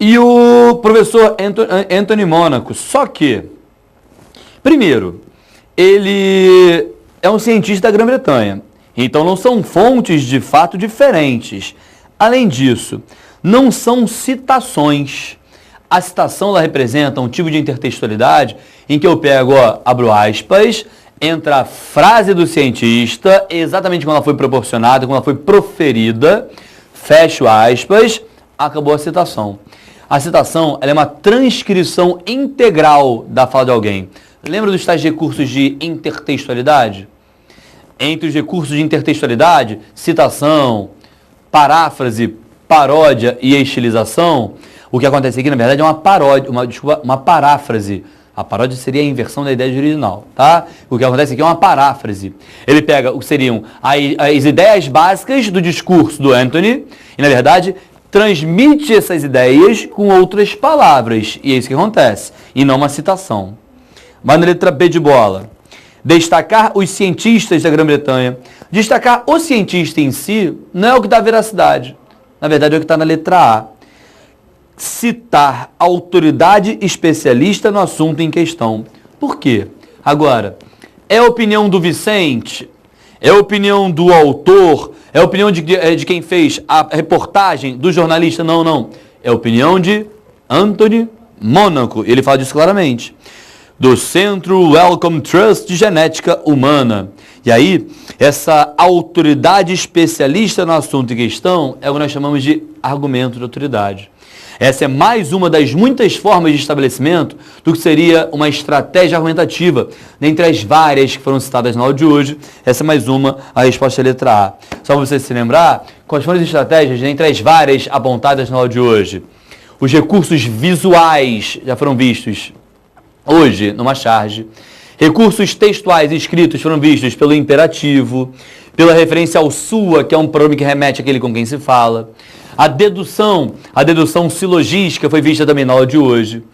e o professor Anthony Monaco. Só que, primeiro, ele é um cientista da Grã-Bretanha, então não são fontes de fato diferentes. Além disso, não são citações. A citação ela representa um tipo de intertextualidade em que eu pego, abro aspas, entra a frase do cientista, exatamente como ela foi proporcionada, como ela foi proferida, fecho aspas, acabou a citação. A citação ela é uma transcrição integral da fala de alguém. Lembra dos tais recursos de intertextualidade? Entre os recursos de intertextualidade, citação, paráfrase, paródia e estilização, o que acontece aqui, na verdade, é uma paródia, uma paráfrase A paródia seria a inversão da ideia original, tá? O que acontece aqui é uma paráfrase. Ele pega o que seriam as ideias básicas do discurso do Anthony e, na verdade, transmite essas ideias com outras palavras. E é isso que acontece, e não uma citação. Vai na letra B de bola. Destacar os cientistas da Grã-Bretanha. Destacar o cientista em si não é o que dá veracidade. Na verdade, é o que está na letra A. Citar autoridade especialista no assunto em questão. Por quê? Agora, é a opinião do Vicente? É a opinião do autor? É a opinião de quem fez a reportagem, do jornalista? Não, não. É a opinião de Anthony Monaco. Ele fala disso claramente. Do Centro Wellcome Trust de Genética Humana. E aí, essa autoridade especialista no assunto em questão é o que nós chamamos de argumento de autoridade. Essa é mais uma das muitas formas de estabelecimento do que seria uma estratégia argumentativa. Dentre as várias que foram citadas na aula de hoje, essa é mais uma, a resposta é a letra A. Só para você se lembrar, quais foram as estratégias dentre as várias apontadas na aula de hoje? Os recursos visuais já foram vistos hoje numa charge. Recursos textuais escritos foram vistos pelo imperativo, pela referência ao sua, que é um pronome que remete àquele com quem se fala. A dedução silogística foi vista também na aula de hoje.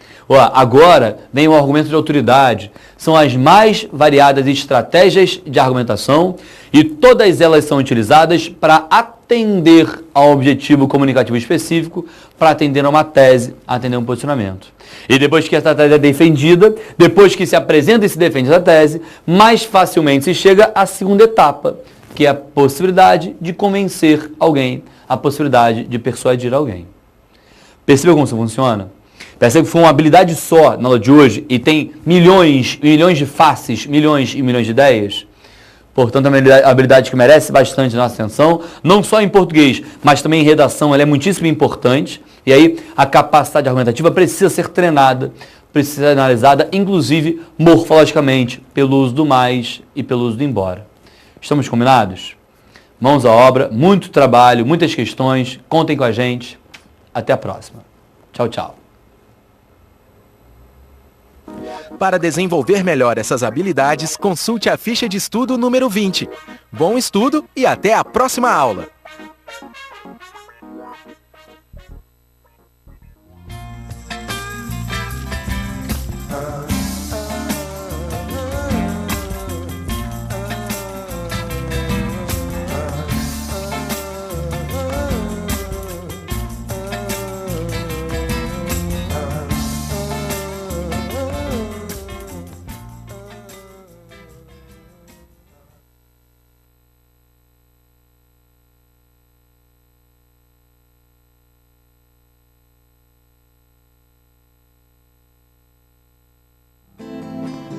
Agora vem o argumento de autoridade. São as mais variadas estratégias de argumentação e todas elas são utilizadas para atender a um objetivo comunicativo específico, para atender a uma tese, atender a um posicionamento. E depois que essa tese é defendida, depois que se apresenta e se defende essa tese, mais facilmente se chega à segunda etapa, que é a possibilidade de convencer alguém, a possibilidade de persuadir alguém. Percebeu como isso funciona? Percebe que foi uma habilidade só na aula de hoje e tem milhões e milhões de faces, milhões e milhões de ideias? Portanto, é uma habilidade que merece bastante nossa atenção, não só em português, mas também em redação, ela é muitíssimo importante. E aí, a capacidade argumentativa precisa ser treinada, precisa ser analisada, inclusive morfologicamente, pelo uso do mais e pelo uso do embora. Estamos combinados? Mãos à obra, muito trabalho, muitas questões, contem com a gente. Até a próxima. Tchau, tchau. Para desenvolver melhor essas habilidades, consulte a ficha de estudo número 20. Bom estudo e até a próxima aula!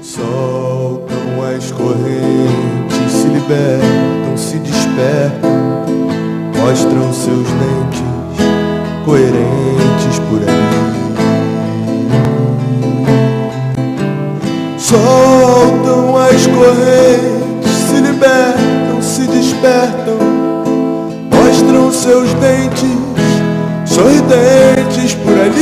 Soltam as correntes, se libertam, se despertam, mostram seus dentes coerentes por aí. Soltam as correntes, se libertam, se despertam, mostram seus dentes sorridentes por ali.